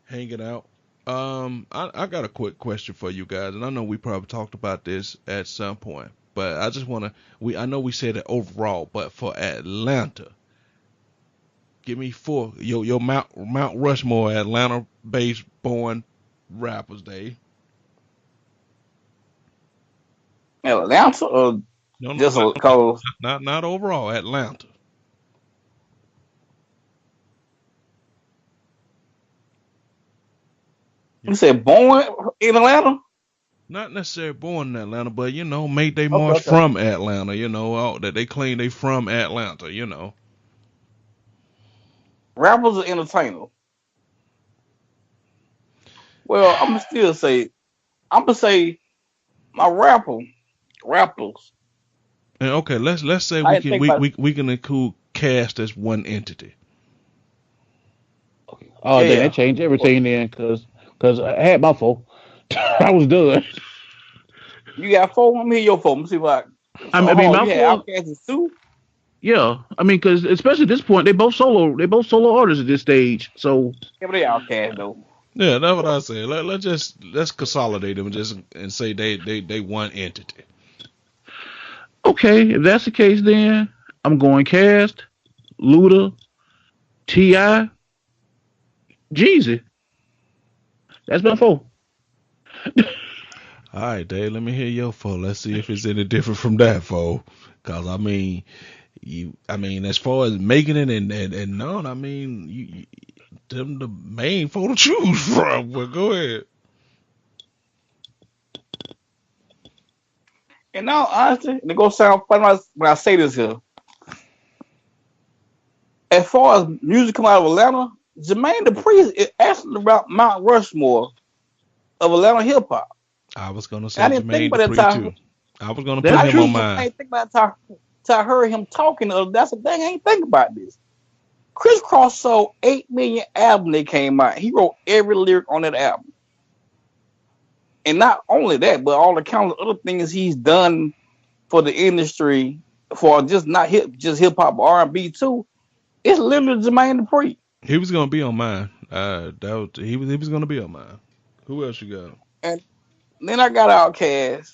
hanging out. I got a quick question for you guys, and I know we probably talked about this at some point, but I just want to, I know we said it overall, but for Atlanta, give me your Mount Rushmore Atlanta-based born rappers, Dave. Atlanta or No, just not, because? not overall, Atlanta. You said born in Atlanta? Not necessarily born in Atlanta, but, made they march from Atlanta, that they claim they from Atlanta, Rappers or entertainers? Well, I'm going to say my rappers. And okay, let's say we can include cast as one entity. Oh, yeah. That changed everything then, because I had my four. I was done. You got four? Let me hear your four. Let me see what my four. Outkast is two? Yeah, because especially at this point, they both solo artists at this stage. So yeah, but they Outkast though. Yeah, that's what I said. Let's consolidate them and say they one entity. Okay, if that's the case, then I'm going Cast, Luda, T.I., Jeezy. That's my four. All right, Dave, let me hear your four. Let's see if it's any different from that four. Because, as far as making it and none, them the main four to choose from. Well, go ahead. And now, honestly, and it goes sound funny when I say this here. As far as music come out of Atlanta, Jermaine Dupri is asking about Mount Rushmore of Atlanta hip hop. I was gonna say Jermaine Dupri too. I was gonna put him on mine. I ain't think about it till I heard him talking. That's the thing. I ain't think about this. Criss Cross sold 8 million albums that came out. He wrote every lyric on that album. And not only that, but all the countless other things he's done for the industry, for just not just hip hop, but R&B too. It's literally Jermaine Dupri. He was gonna be on mine. He was gonna be on mine. Who else you got? Then I got Outkast.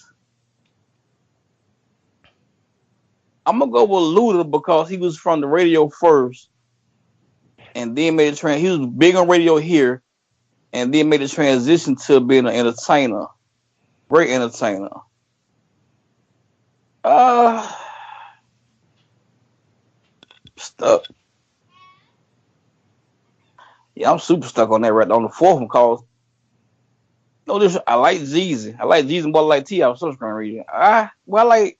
I'm gonna go with Luda because he was from the radio first, and then made a he was big on radio here, and then made a transition to being an entertainer, great entertainer. Stuck. Yeah, I'm super stuck on that right on the fourth one cause no, I like Jeezy. I like Jeezy more like T.I. for some strange reason. I like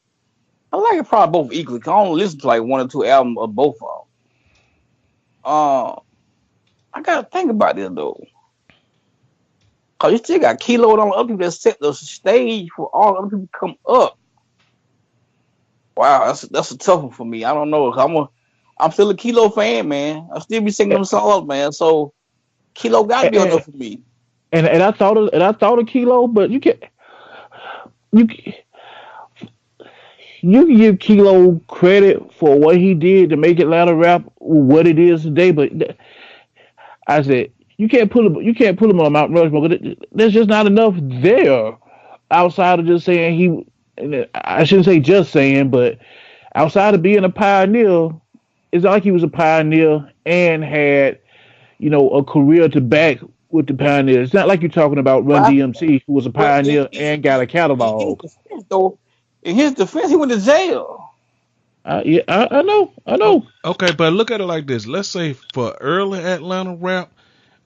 it probably both equally. Cause I don't listen to like one or two albums of both of them. I gotta think about this though. Cause you still got Kilo and all the other people that set the stage for all the other people to come up. Wow, that's a tough one for me. I don't know. I'm still a Kilo fan, man. I still be singing them songs, man. So Kilo got to be enough for me. And I thought of Kilo, but you can give Kilo credit for what he did to make Atlanta rap what it is today. But I said you can't put him on Mount Rushmore. But there's just not enough there outside of just saying he. I shouldn't say just saying, but outside of being a pioneer, it's not like he was a pioneer and had, a career to back with the pioneers. It's not like you're talking about Run DMC, who was a pioneer and got a catalog. In his defense, he went to jail. Yeah, I know. Okay, but look at it like this. Let's say for early Atlanta rap,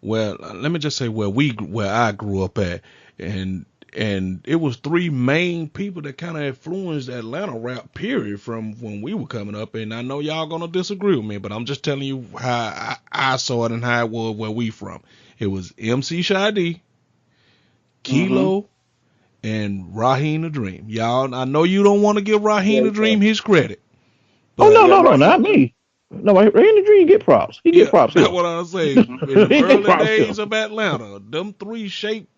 well, let me just say where I grew up at, and it was three main people that kind of influenced Atlanta rap, period, from when we were coming up. And I know y'all gonna disagree with me, but I'm just telling you how I saw it and how it was where we from. It was MC Shy-D, Kilo, and Raheem the Dream. Y'all, I know you don't want to give Raheem the Dream his credit. Oh no, not me. No, Raheem the Dream get props. He get props. That's what I'm saying. In the early days of Atlanta, them three shaped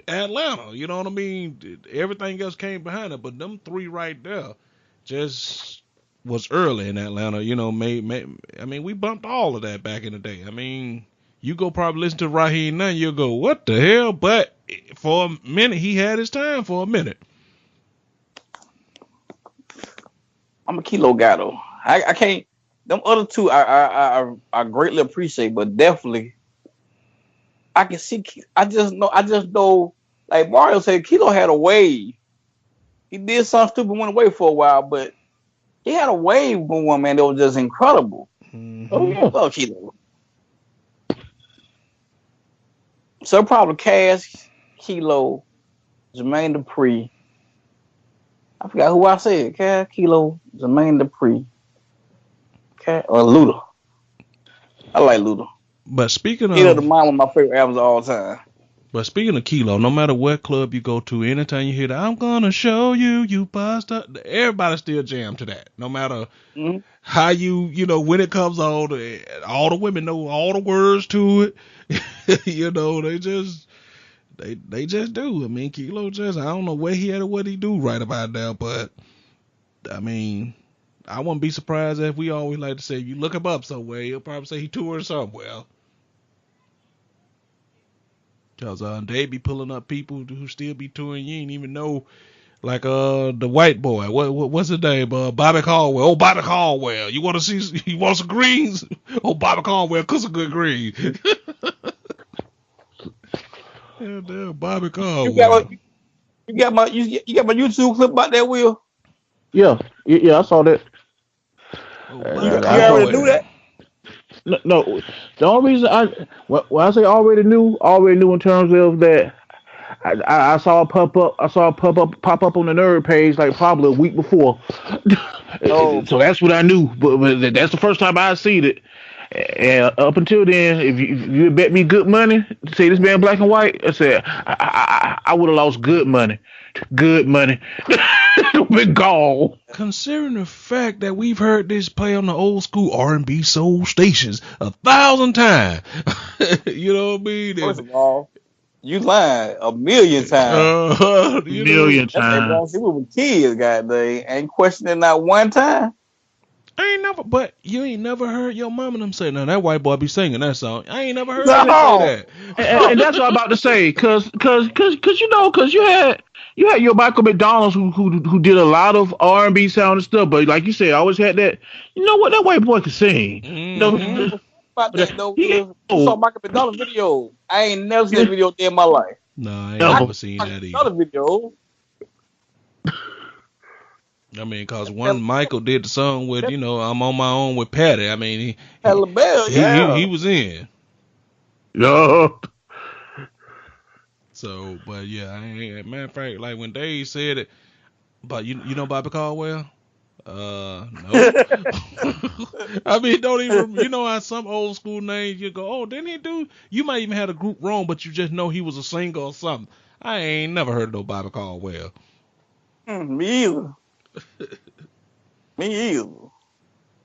Atlanta, you know what I mean? Everything else came behind it, but them three right there just was early in Atlanta, we bumped all of that back in the day. I mean, you go probably listen to Raheem now, you'll go, what the hell? But for a minute, he had his time for a minute. I'm a Kilo guy, though. I can't, them other two I greatly appreciate, but definitely I can see, I just know, like Mario said, Kilo had a wave. He did something stupid, went away for a while, but he had a wave going, man, that was just incredible. Oh, yeah. Love Kilo. So probably Cash, Kilo, Jermaine Dupri. I forgot who I said. Cash, Kilo, Jermaine Dupri. Or Luda. I like Luda. But speaking of... Kilo the Mine, one of my favorite albums of all time. But speaking of Kilo, no matter what club you go to, anytime you hear that, I'm gonna show you, you bastard, everybody still jam to that. No matter how when it comes on, all the women know all the words to it. They just do. I mean, Kilo I don't know where he at or what he do right about now, but I mean, I wouldn't be surprised if we always like to say, if you look him up somewhere, he'll probably say he toured somewhere. Because they be pulling up people who still be touring. You ain't even know, like the white boy. What's his name? Bobby Caldwell. Oh, Bobby Caldwell. You want some greens? Oh, Bobby Caldwell, cook some good greens. Yeah, damn, Bobby Caldwell. You got my YouTube clip about that, Will? Yeah, I saw that. You already knew that? No, the only reason when I say already knew in terms of that, I saw it pop up on the Nerd page like probably a week before. So that's what I knew. But that's the first time I seen it. And up until then, if you bet me good money to say this man black and white, I said I would have lost good money. Been gone. Considering the fact that we've heard this play on the old school R&B soul stations 1,000 times, you know what I mean? First of all, you lying 1,000,000 times. A million times. We were kids, goddamn, ain't questioning not one time. But you ain't never heard your mama them say, "No, that white boy be singing that song." I ain't never heard No. them say that. And that's what I'm about to say, cause you had your Michael McDonald's who did a lot of R&B sound and stuff, but like you said, always had that. You know what, that white boy could sing. About that though, you saw Michael McDonald's video. I ain't never seen a video in my life. No, I ain't never seen that either. Another video. I mean, cause one Michael did the song with, I'm on my own with Patty. I mean, he was in. Yeah. So, but yeah, matter of fact, like when Dave said it, but you know Bobby Caldwell? No. I mean, don't even, how some old school names you go, oh, didn't he do? You might even have a group wrong, but you just know he was a singer or something. I ain't never heard no Bobby Caldwell. Me either. Me either.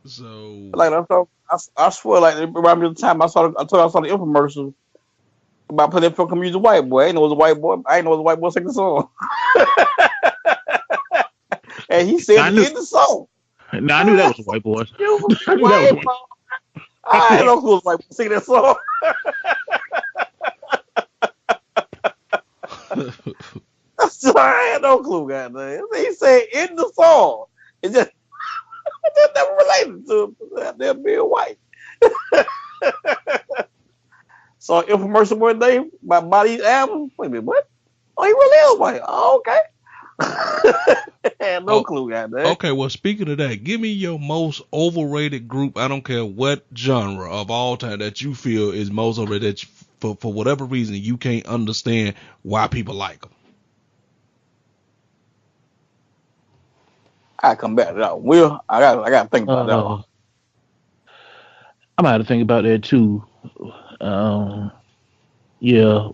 So, like I swear, like around the time I saw the infomercial about putting from music white boy. I ain't know it was a white boy. I ain't know it was a white boy singing the song. And he said in the song. Now I knew that was a white boy. I ain't know who was white boy singing that song. I had no clue, goddamn. He said in the song. It just never related to them being white. So infomercial one day by Body's album. Wait a minute, what? Oh, he really is white. Oh, okay. I had no clue, goddamn. Okay, well, speaking of that, give me your most overrated group. I don't care what genre of all time that you feel is most overrated. That for whatever reason you can't understand why people like them. I come back to that. Will I got to think about that one. I'm gonna have to think about that too. Yeah.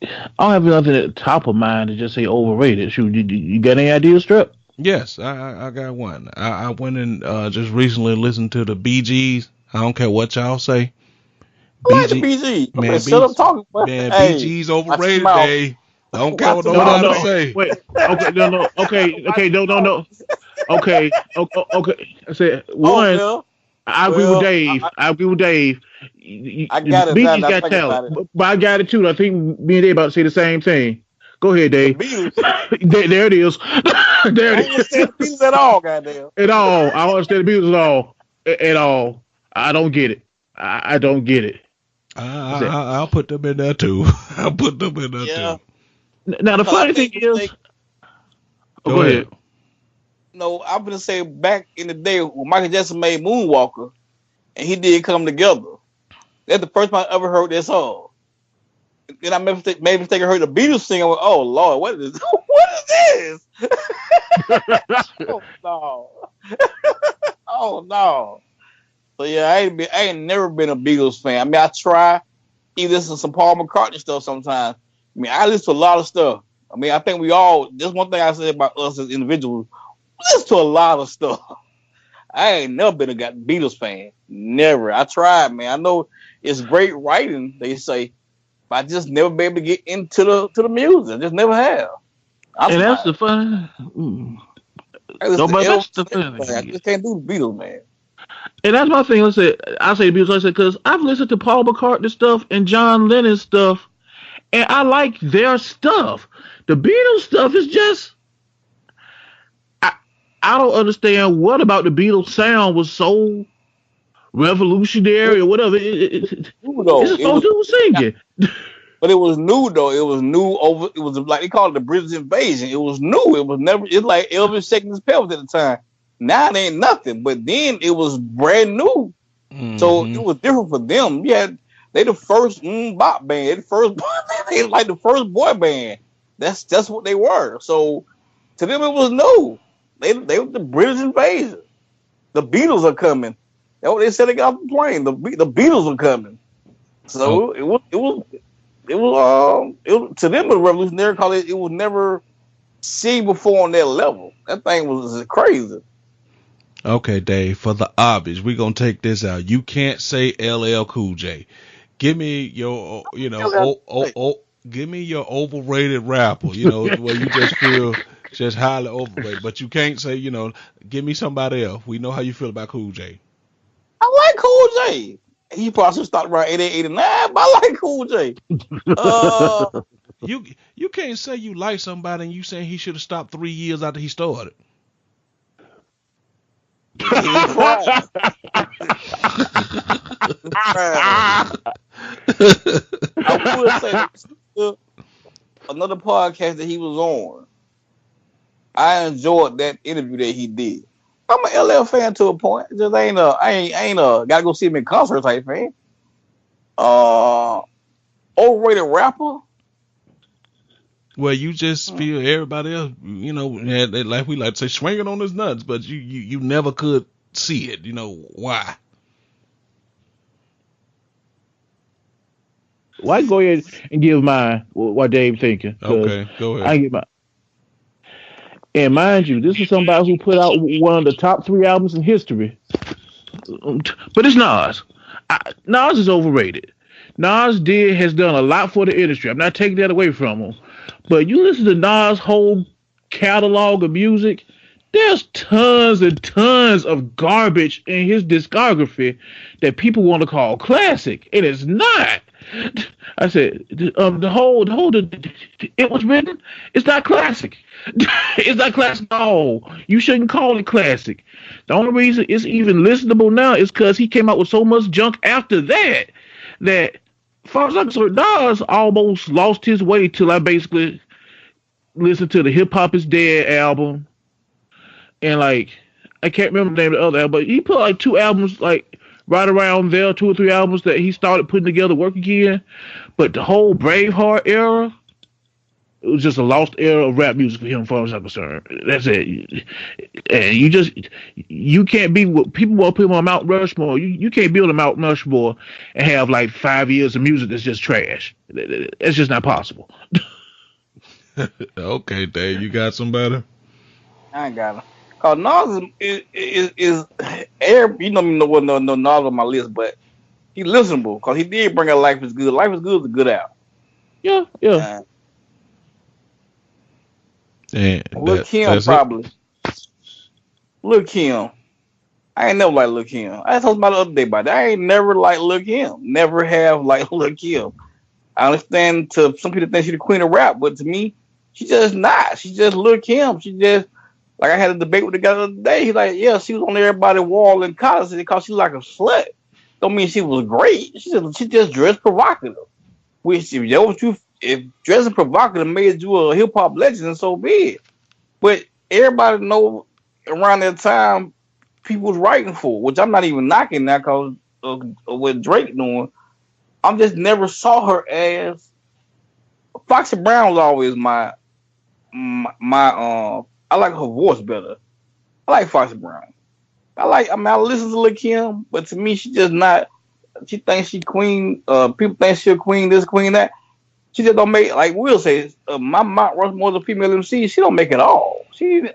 I don't have nothing at the top of mind to just say overrated. Shoot, you got any ideas, Strap? Yes, I got one. I went and just recently listened to the Bee Gees. I don't care what y'all say. I like the Bee Gees. Man, shut up talking. Man, Bee Gees overrated, Dave. I don't care what nobody say. Wait, okay, no. Okay. I said one. I agree with Dave. I agree with Dave. I got it. Bee Gees got talent, but I got it too. I think me and Dave about to say the same thing. Go ahead, Dave. The there it is. There it is. I don't understand the Beatles at all, goddamn. At all. I don't understand the Beatles at all. At all. I don't get it. I don't get it. I'll put them in there too. I'll put them in there too. Now the funny thing is, go ahead. No, I'm gonna say back in the day when Michael Jackson made Moonwalker, and he did Come Together. That's the first time I ever heard that song. Then I maybe think I heard the Beatles sing. I went, "Oh Lord, what is this? What is this?" Oh no! Oh no! So yeah, I ain't never been a Beatles fan. I mean, I try. Even listen to some Paul McCartney stuff sometimes. I mean, I listen to a lot of stuff. I mean, I think we all. Just one thing I say about us as individuals, we listen to a lot of stuff. I ain't never been a Beatles fan. Never. I tried, man. I know it's great writing, they say, but I just never been able to get into the music. I just never have. And that's the fun. That's the fun. I just can't do the Beatles, man. And that's my thing. I say the Beatles. I said because I've listened to Paul McCartney stuff and John Lennon stuff, and I like their stuff. The Beatles stuff is just. I don't understand what about the Beatles sound was so revolutionary or whatever. It's just those dudes singing. But it was new though. It was new over. It was like they called it the British invasion. It was new. It was never. It's like Elvis shaking his pelvis at the time. Now it ain't nothing. But then it was brand new. Mm-hmm. So it was different for them. Yeah, they the first bop band. They the first. They like the first boy band. That's what they were. So to them it was new. They were the British invasion. The Beatles are coming. That's what they said. They got off the plane. The Beatles are coming. So it was to them it was revolutionary because it was never seen before on that level. That thing was crazy. Okay, Dave. For the obvious, we're gonna take this out. You can't say LL Cool J. Give me your, give me your overrated rapper. Where you just feel just highly overrated. But you can't say, give me somebody else. We know how you feel about Cool J. I like Cool J. He probably should start around 88, 89, but I like Cool J. You can't say you like somebody and you saying he should have stopped 3 years after he started. I would say another podcast that he was on. I enjoyed that interview that he did. I'm an LL fan to a point. Just I ain't gotta go see him in concert type fan. Overrated rapper. Well, you just feel everybody else, like we like to say, swinging on his nuts, but you never could see it. Why? Why go ahead and give mine while Dave thinking? Okay, go ahead. I get mine. And mind you, this is somebody who put out one of the top 3 albums in history. But it's Nas. Nas is overrated. Nas has done a lot for the industry. I'm not taking that away from him. But you listen to Nas' whole catalog of music, there's tons and tons of garbage in his discography that people want to call classic, and it's not. I said it was written. It's not classic. It's not classic at all. You shouldn't call it classic. The only reason it's even listenable now is because he came out with so much junk after that. As far as I'm concerned, Nas almost lost his way till I basically listened to the Hip Hop Is Dead album, and I can't remember the name of the other album, but he put 2 albums right around there, 2 or 3 albums that he started putting together work again. But the whole Braveheart era, it was just a lost era of rap music for him, as far as I'm concerned. That's it. And you can't be what people want to put him on Mount Rushmore. You can't build a Mount Rushmore and have 5 years of music that's just trash. That's just not possible. Okay, Dave, you got somebody? I ain't got him. Cause Nas is you know me no Nas on my list, but he's listenable because he did bring out Life Is Good. Life Is Good is a good album. Yeah. Lil' Kim probably. Lil' Kim. I ain't never liked Lil' Kim. I talked about the other day about that. I ain't never liked Lil' Kim. Never have liked Lil' Kim. I understand to some people think she's the queen of rap, but to me, she's just not. She's just Lil' Kim. She just I had a debate with the guy the other day. He's like, yeah, she was on everybody's wall in college because she's like a slut. Don't mean she was great. She just dressed provocative. Which if dressing provocative made you a hip hop legend, and so be it. But everybody know around that time people was writing for, which I'm not even knocking that because of what Drake doing. I just never saw her as Foxy Brown was always my I like her voice better. I like Foxy Brown. I listen to Lil' Kim, but to me, she just not. She thinks she queen. People think she a queen, this, queen, that. She just don't make, like Will says, my Mount Rushmore's a female MC. She don't make it all.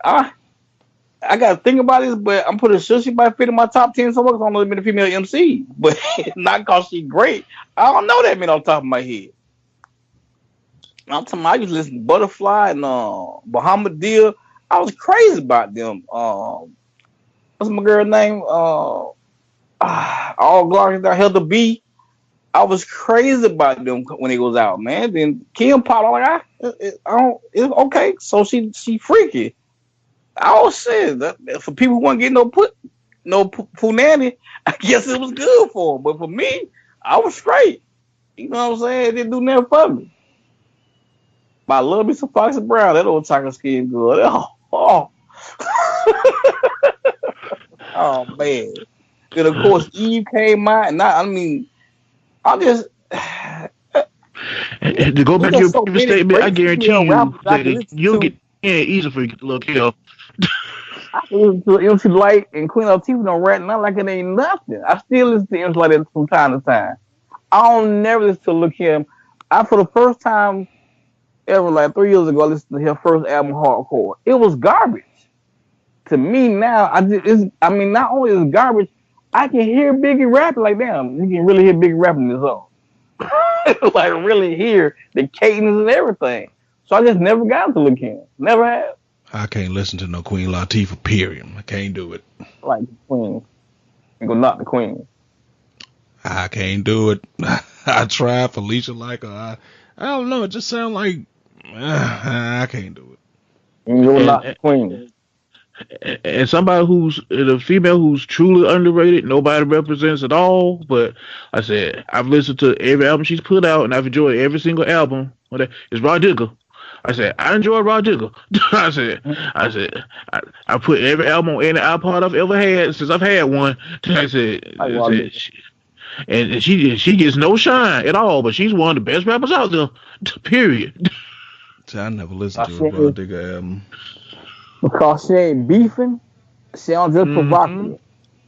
I got to think about this, but I'm pretty sure she might fit in my top 10 somewhere because I'm only been a female MC. But not because she's great. I don't know that man on top of my head. I'm talking about, I used to listen to Butterfly and Bahama Deal. I was crazy about them. What's my girl's name? All Glory to Heather B. I was crazy about them when it was out, man. Then Kim popped on it's okay. So she freaky. I was saying that for people who want to get no punani, I guess it was good for them. But for me, I was straight. You know what I'm saying? It didn't do nothing for me. But I love me some Foxy Brown. That old chocolate skin good. Oh man. And of course, Eve came out, and I'm just to go back to your previous statement. I guarantee you that you'll get easy for Lil' Kim. I listen to MC Light and Queen Latifah don't rap not like it ain't nothing. I still listen to MC Light from time to time. I don't never listen to Lil' Kim. For the first time ever, 3 years ago, I listened to her first album, Hardcore. It was garbage. To me now, not only is it garbage, I can hear Biggie rapping like, damn, you can really hear Biggie rapping this song. Really hear the cadence and everything. So I just never got into Lil' Kim. Never have. I can't listen to no Queen Latifah, period. I can't do it. I like the Queen. You go knock the Queen. I can't do it. I tried Felicia like her. I don't know. It just sounds like I can't do it. You go knock the Queen. And somebody who's a female who's truly underrated, nobody represents at all. But I said I've listened to every album she's put out, and I've enjoyed every single album. It's Rah Digga. I said I enjoy Rah Digga. I put every album on any iPod I've ever had since I've had one. And she gets no shine at all, but she's one of the best rappers out there. Period. See, I never listened to a Rah Digga album. Because she ain't beefing, she don't just provocative.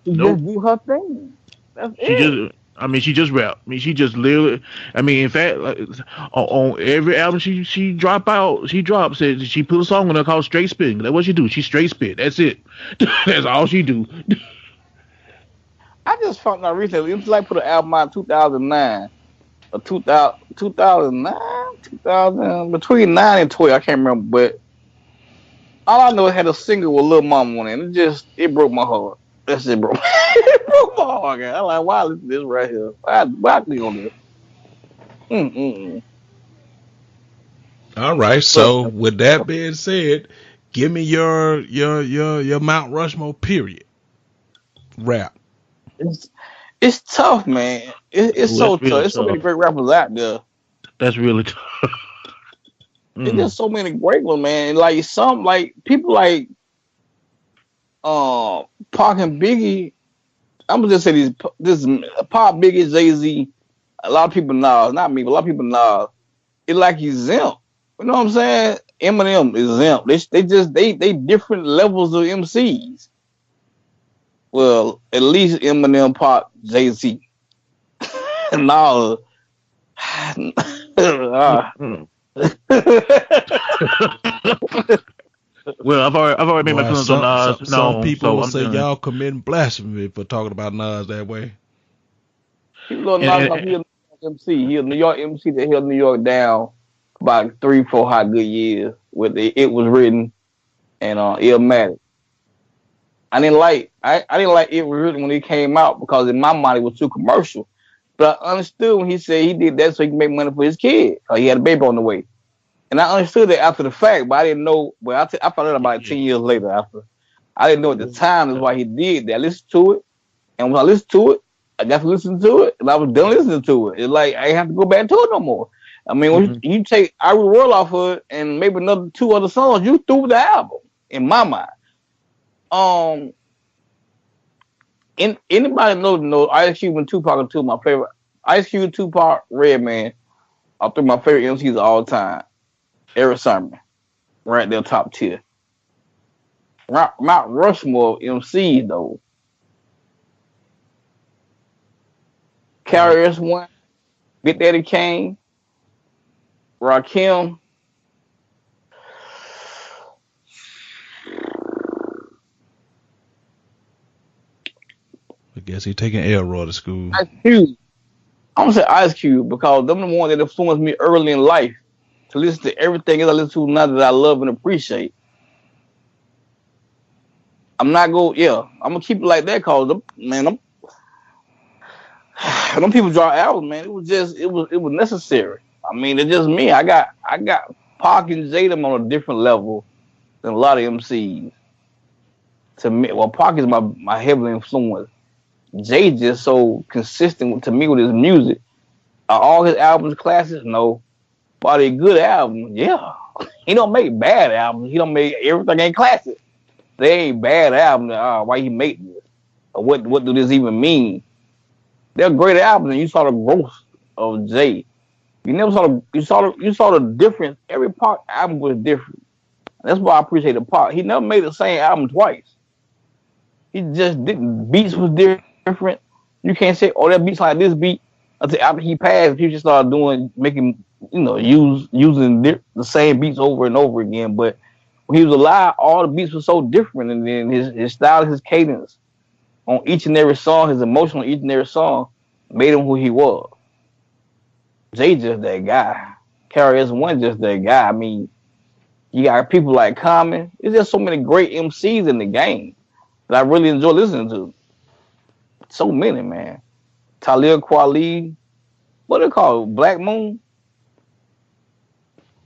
She just do her thing. That's it. She just rap. She just literally. In fact, like, on every album she drops said she put a song on there called Straight Spit. That's what she do. She straight spit. That's it. That's all she do. I just found out recently. It was like put an album out in 2009 or 2000 between 9 and 12. I can't remember, but all I know, it had a single with Lil Mama on it. It broke my heart. That's it, bro. It broke my heart, guys. I'm like, why listen to this right here? Why click on this? All right. So with that being said, give me your Mount Rushmore period rap. It's tough, man. It's so tough. There's so many great rappers out there. That's really tough. There's just so many great ones, man. Like people like Pac and Biggie. I'm gonna just say this Pac, Biggie, Jay-Z. A lot of people know, not me, but a lot of people know. It's like he's exempt. You know what I'm saying? Eminem is exempt. They different levels of MCs. Well, at least Eminem, Pac, Jay-Z. Nah. Well, I've already made my feelings on Nas. Some people will say y'all committing blasphemy for talking about Nas that way. People don't know he's a New York MC. He's a New York MC that held New York down about 3-4 hot good years with It Was Written and Illmatic. I didn't like It Was Written when it came out because in my mind it was too commercial. But I understood when he said he did that so he could make money for his kid. He had a baby on the way. And I understood that after the fact, but I didn't know. Well, I found out about 10 years later after. I didn't know at the time that's why he did that. I listened to it. And when I listened to it, I got to listen to it. And I was done listening to it. It's like I ain't have to go back to it no more. When you take I Will Roll off of it and maybe another 2 other songs, you threw the album, in my mind. Anybody knows Ice Cube and Tupac are two of my favorite. Ice Cube, Tupac, Redman are 3 of my favorite MCs of all time. Eric Sermon, right there, top tier. Mount Rushmore MCs though. KRS-One, Big Daddy Kane, Rakim. I guess he's taking Elroy to school. Ice Cube. I'm gonna say Ice Cube because them the one that influenced me early in life to listen to everything else I listen to now that I love and appreciate. I'm gonna keep it like that because them people draw albums, man. It was necessary. It's just me. I got Pac and Jada on a different level than a lot of MCs. To me, Pac is my heavily influence. Jay just so consistent to me with his music. Are all his albums classics? No. But are they good albums? Yeah. He don't make bad albums. He don't make everything ain't classic. They ain't bad albums. Why he make this? Or what do this even mean? They're great albums, and you saw the growth of Jay. You never saw the difference. Every Pac album was different. That's why I appreciate the Pac. He never made the same album twice. He just didn't. Beats was different. You can't say, oh, that beat's like this beat. Until after he passed, people just started using the same beats over and over again. But when he was alive, all the beats were so different, and then his style, his cadence on each and every song, his emotion on each and every song made him who he was. Jay just that guy. KRS-One just that guy. You got people like Common. There's just so many great MCs in the game that I really enjoy listening to. So many, man. Talib Kweli. What they call Black Moon?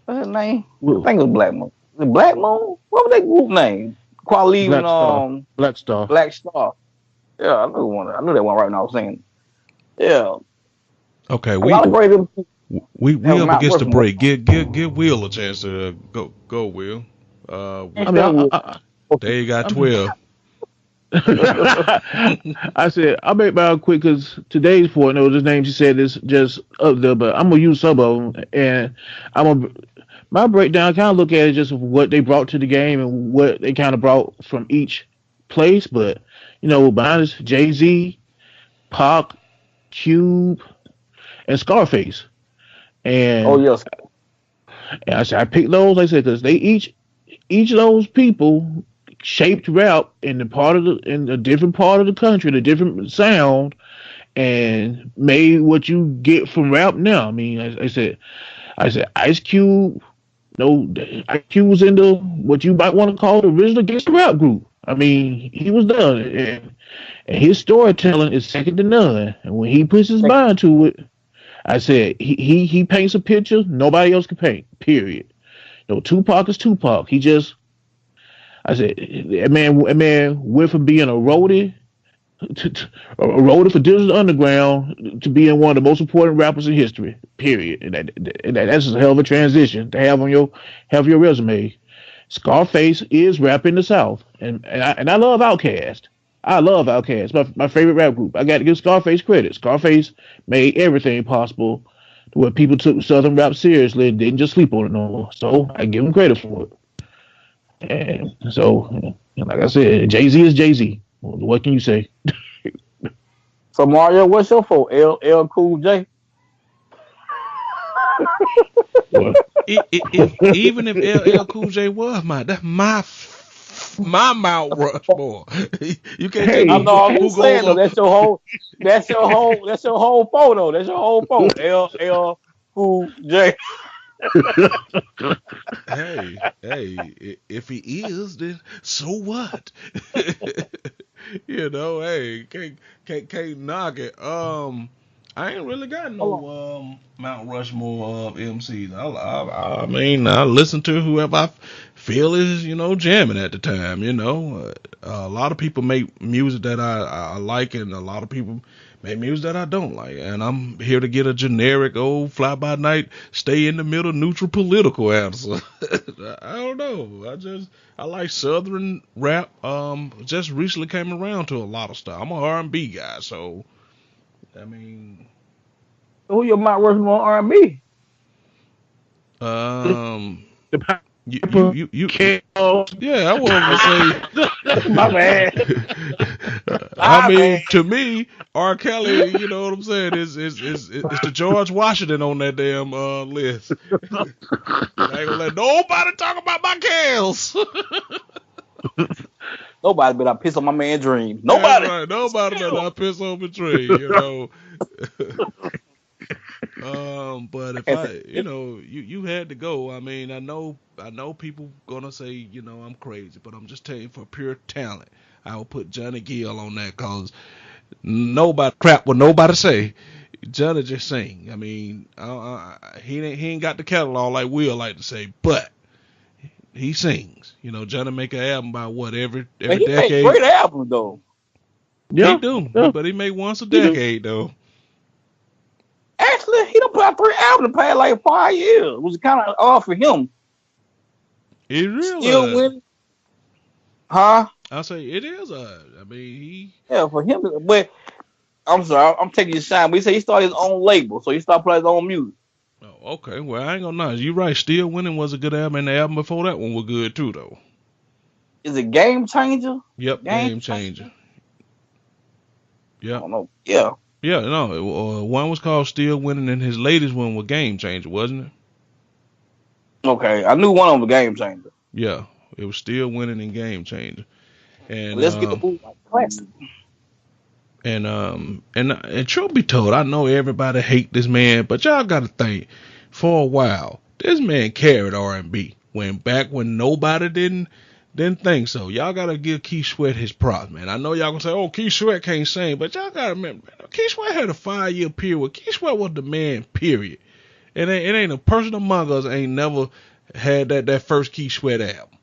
What's his name? I think it was Black Moon. The Black Moon? What was that group name? Kweli and Black Star. Black Star. Yeah, I knew that one right now. I was saying. Yeah. Okay, we up against the break. Give Will a chance to go Will. They got 12. I said I'll make mine quick because today's point, no, the names he said is just up there, but I'm gonna use some of them, and my breakdown kind of look at it just what they brought to the game and what they kind of brought from each place. But mine is Jay-Z, Pac, Cube, and Scarface. And yes. And I said I picked those, like I said, because they each of those people shaped rap in a different part of the country, the different sound, and made what you get from rap now. I mean, I said Ice Cube. Ice Cube was in what you might want to call the original gangsta rap group. I mean, he was done, and his storytelling is second to none. And when he puts his mind to it, I said he paints a picture nobody else can paint. Period. Tupac is Tupac. I said that man went from being a roadie for Digital Underground to being one of the most important rappers in history. Period. And that's a hell of a transition to have on your resume. Scarface is rap in the South, and I love Outkast. I love Outkast. My favorite rap group. I got to give Scarface credit. Scarface made everything possible to where people took Southern rap seriously and didn't just sleep on it no more. So I give him credit for it. And so, like I said, Jay-Z is Jay-Z. What can you say? So Mario, what's your fault? LL Cool J? Even if LL Cool J was my Mount Rushmore. You can't take I'm saying though, that's your whole photo. That's your whole photo. LL Cool J. hey, if he is, then so what? Hey, can't knock it. I ain't really got no Mount Rushmore of MCs. I mean, I listen to whoever I feel is jamming at the time. A lot of people make music that I like, and a lot of people make music that I don't like, and I'm here to get a generic old fly by night, stay in the middle, neutral political answer. I don't know. I like Southern rap. Just recently came around to a lot of stuff. I'm an R&B guy, so I mean, who your Mount Rushmore R&B? You yeah, I was gonna say my man. I mean, to me, R. Kelly, you know what I'm saying, is the George Washington on that damn list. I ain't gonna let nobody talk about my Kels. Nobody better piss on my man Dream. Nobody. Right. Nobody better piss on my Dream. But if you had to go. I mean, I know people gonna say, I'm crazy, but I'm just telling you, for pure talent, I will put Johnny Gill on that, cause nobody crap what nobody say. Johnny just sing. I mean, he ain't got the catalog like Will like to say, but he sings. Johnny make an album by every decade. Make great album though. Yeah, he do, but he make once a decade though. Actually, he done put out 3 albums in the past like 5 years. It was kind of off for him. It really still winning. Huh? I say it is odd. I mean, for him. But I'm sorry, I'm taking your shine. But he said he started his own label, so he started playing his own music. Oh, okay. Well, I ain't gonna lie. You right. Still Winning was a good album, and the album before that one was good too, though. Is it Game Changer? Yep, Game Changer. Yeah. I don't know. Yeah. Yeah, no. One was called Still Winning, and his latest one was Game Changer, wasn't it? Okay, I knew one of them was Game Changer. Yeah, it was Still Winning and Game Changer. And let's get the movie like classic. And truth be told, I know everybody hate this man, but y'all got to think. For a while, This man carried R&B when nobody didn't think so. Y'all gotta give Keith Sweat his props, man. I know y'all gonna say, "Oh, Keith Sweat can't sing," but y'all gotta remember, man, Keith Sweat had a 5-year period. Keith Sweat was the man, period. It ain't a person among us ain't never had that first Keith Sweat album.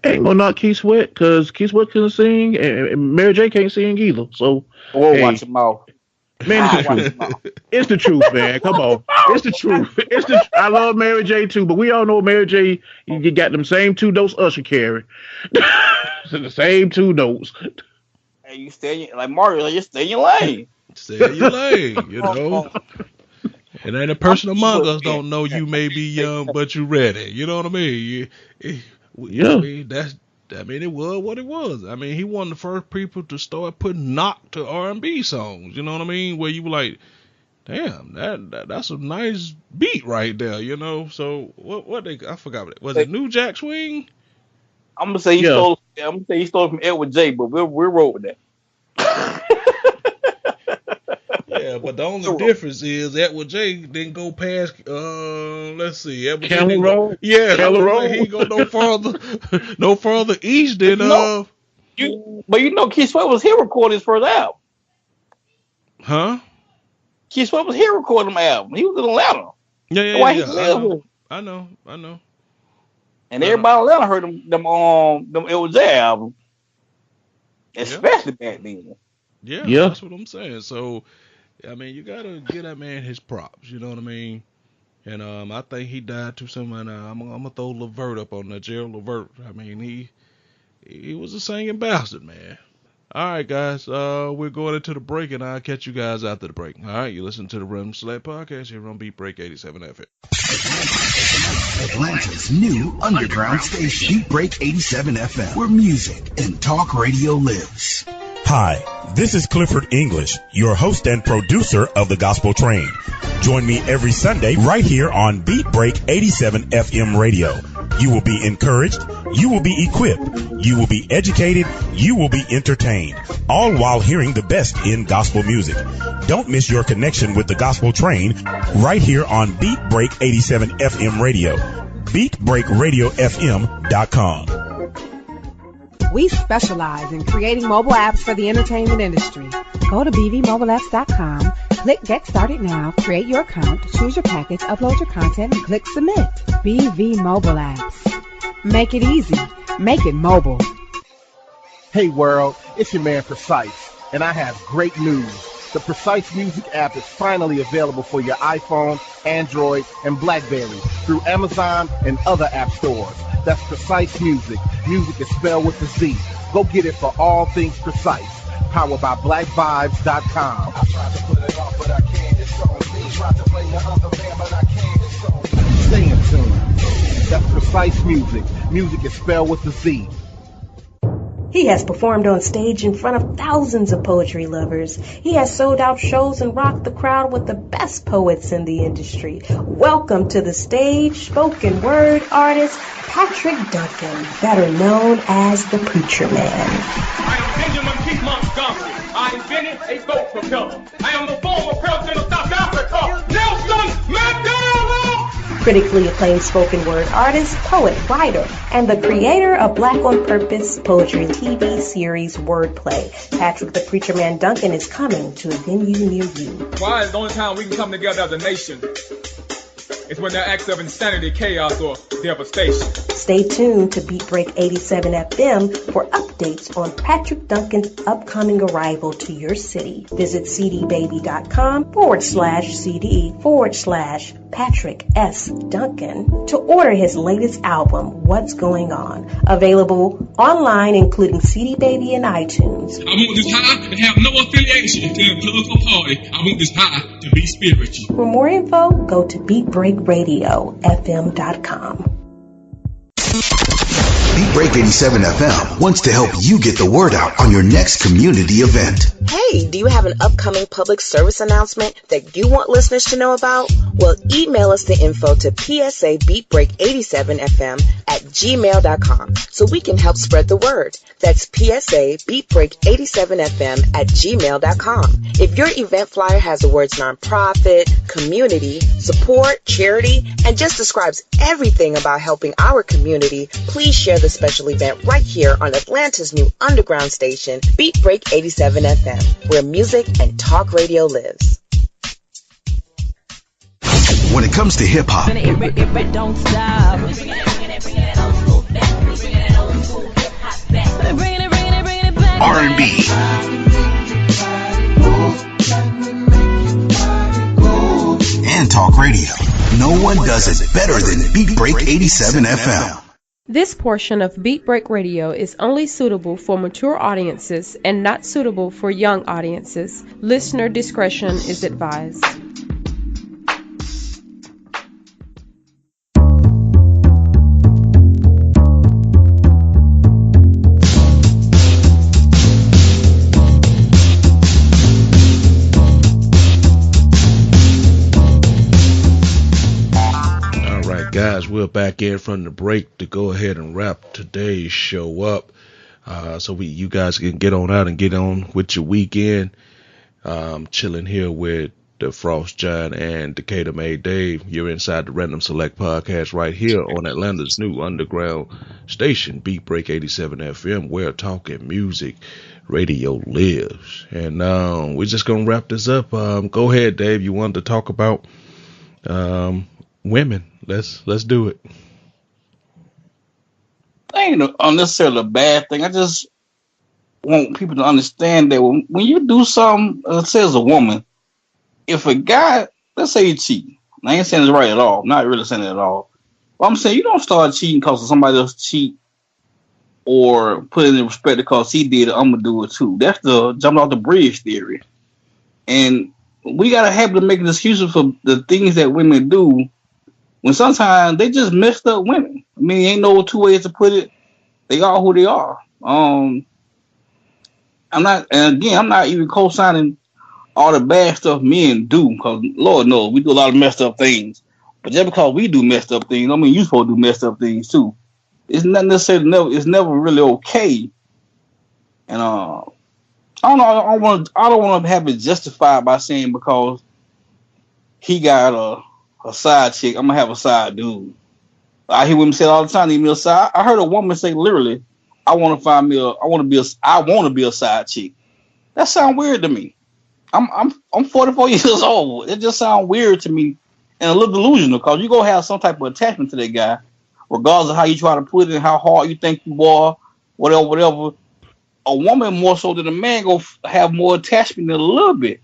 Ain't gonna knock Keith Sweat because Keith Sweat couldn't sing, and Mary J can't sing either. So, watch your mouth. Man, it's the truth. It's the truth, man. Come on. It's the truth. I love Mary J too, but we all know Mary J, you got them same 2 notes Usher carry. The same 2 notes. Hey, you stay like Mario, you stay in your lane. Stay in your lane, you know. And then a person among us don't know you may be young, but you ready. You know what I mean? Yeah. I mean, it was what it was. I mean, he one of the first people to start putting knock to R&B songs. You know what I mean? Where you were like, damn, that's a nice beat right there. You know? So I forgot what it was. It New Jack Swing? I'm gonna say he stole. I'm gonna say he stole from Edward J. But we're roll with that. Yeah, but the only difference is Edward J didn't go past. Let's see, Edward Camel Road. Yeah, Camel Road. He go no further east than But you know, Keith Sweat was here recording his first album. Huh? Keith Sweat was here recording my album. He was in Atlanta. Yeah. I know. And everybody in Atlanta heard them Edward J album, especially back then. Yeah, that's what I'm saying. So, I mean, you gotta give that man his props. You know what I mean? And I think he died too soon. And I'm gonna throw Levert up on that. Gerald Levert. I mean, he was a singing bastard, man. All right, guys. We're going into the break, and I'll catch you guys after the break. All right, you listen to the Rhythm Select Podcast here on Beat Break 87 FM. Atlanta's new underground station, Beat Break 87 FM, where music and talk radio lives. Hi, this is Clifford English, your host and producer of The Gospel Train. Join me every Sunday right here on Beat Break 87 FM radio. You will be encouraged, you will be equipped, you will be educated, you will be entertained, all while hearing the best in gospel music. Don't miss your connection with The Gospel Train right here on Beat Break 87 FM radio. BeatBreakRadioFM.com. We specialize in creating mobile apps for the entertainment industry. Go to bvmobileapps.com, click Get Started Now, create your account, choose your package, upload your content, and click Submit. BV Mobile Apps. Make it easy. Make it mobile. Hey world, it's your man Precise, and I have great news. The Precise Music app is finally available for your iPhone, Android, and BlackBerry through Amazon and other app stores. That's Precise Music. Music is spelled with a Z. Go get it for all things Precise. Powered by BlackVibes.com. Stay in tune. That's Precise Music. Music is spelled with a Z. He has performed on stage in front of thousands of poetry lovers. He has sold out shows and rocked the crowd with the best poets in the industry. Welcome to the stage, spoken word artist, Patrick Duncan, better known as the Preacher Man. I am Benjamin P. Montgomery. I invented a boat propeller. I am the former president of South Africa, Nelson Mandela! Critically acclaimed spoken word artist, poet, writer, and the creator of Black on Purpose poetry TV series Wordplay. Patrick the Preacher Man Duncan is coming to a venue near you. Why is the only time we can come together as a nation is when there are acts of insanity, chaos, or devastation. Stay tuned to Beat Break 87 FM for updates on Patrick Duncan's upcoming arrival to your city. Visit cdbaby.com/CD/Patrick S. Duncan to order his latest album, What's Going On. Available online, including CD Baby and iTunes. I want this high to have no affiliation to a political party. I want this high to be spiritual. For more info, go to BeatBreakRadioFM.com. Beat Break 87 FM wants to help you get the word out on your next community event. Hey, do you have an upcoming public service announcement that you want listeners to know about? Well, email us the info to psabeatbreak87fm@gmail.com so we can help spread the word. That's psabeatbreak87fm@gmail.com. If your event flyer has the words nonprofit, community, support, charity, and just describes everything about helping our community, please share the special event right here on Atlanta's new underground station, Beat Break 87 FM, where music and talk radio lives. When it comes to hip hop, Don't stop. R&B, and talk radio, no one does it better than Beat Break 87 FM. This portion of Beat Break Radio is only suitable for mature audiences and not suitable for young audiences. Listener discretion is advised. Guys, we're back in from the break to go ahead and wrap today's show up, so you guys can get on out and get on with your weekend. Chilling here with the Frost Giant and Decatur May Dave. You're inside the Random Select podcast right here on Atlanta's new underground station, Beat Break 87 FM, where talking music radio lives. And we're just gonna wrap this up. Go ahead, Dave. You wanted to talk about women. Let's do it. Ain't unnecessarily a bad thing. I just want people to understand that when you do something, say as a woman, if a guy, let's say you cheat, I ain't saying it's right at all. I'm not really saying it at all. But I'm saying you don't start cheating because somebody else cheat or put it in respect because he did it, I'm gonna do it too. That's the jumping off the bridge theory. And we gotta have to make excuses for the things that women do when sometimes they just messed up women. I mean, ain't no two ways to put it. They are who they are. I'm not even co-signing all the bad stuff men do, because Lord knows we do a lot of messed up things. But just because we do messed up things, I mean, you supposed to do messed up things too. It's not necessarily it's never really okay. And I don't know. I don't want to have it justified by saying because he got a side chick, I'm gonna have a side dude. I hear women say all the time, need me a side. I heard a woman say literally, I want to be a side chick. That sounds weird to me. I'm 44 years old. It just sounds weird to me and a little delusional, because you gonna have some type of attachment to that guy, regardless of how you try to put it and how hard you think you are, whatever. A woman more so than a man gonna have more attachment than a little bit.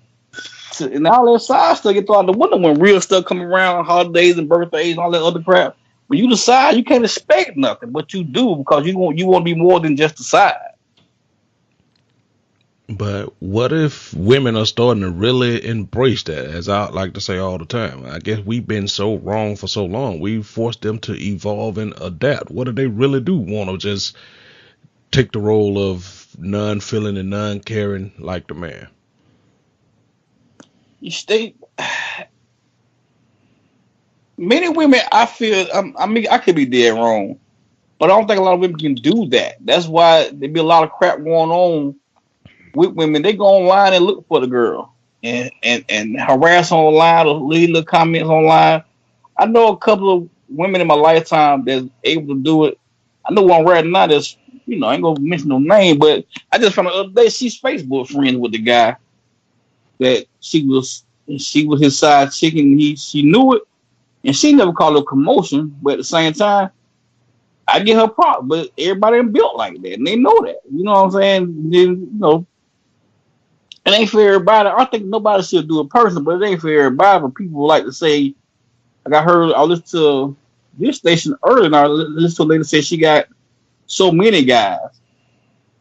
And all that side stuff get thrown out the window when real stuff come around, holidays and birthdays and all that other crap. When you decide, you can't expect nothing, but you do, because you want to be more than just a side. But what if women are starting to really embrace that, as I like to say all the time? I guess we've been so wrong for so long. We forced them to evolve and adapt. What do they really do? Want to just take the role of non-feeling and non-caring like the man? Many women, I feel, I mean, I could be dead wrong, but I don't think a lot of women can do that. That's why there be a lot of crap going on with women. They go online and look for the girl and harass online or leave little comments online. I know a couple of women in my lifetime that's able to do it. I know one right now that's, I ain't gonna mention no name, but I just found out the other day she's Facebook friends with the guy that she was his side chick, and she knew it, and she never called it a commotion. But at the same time, I get her problem. But everybody ain't built like that, and they know that. You know what I'm saying? Then, it ain't for everybody. I think nobody should do it personally, but it ain't for everybody. But people like to say, like I listened to this station earlier, and I listened to a lady say she got so many guys.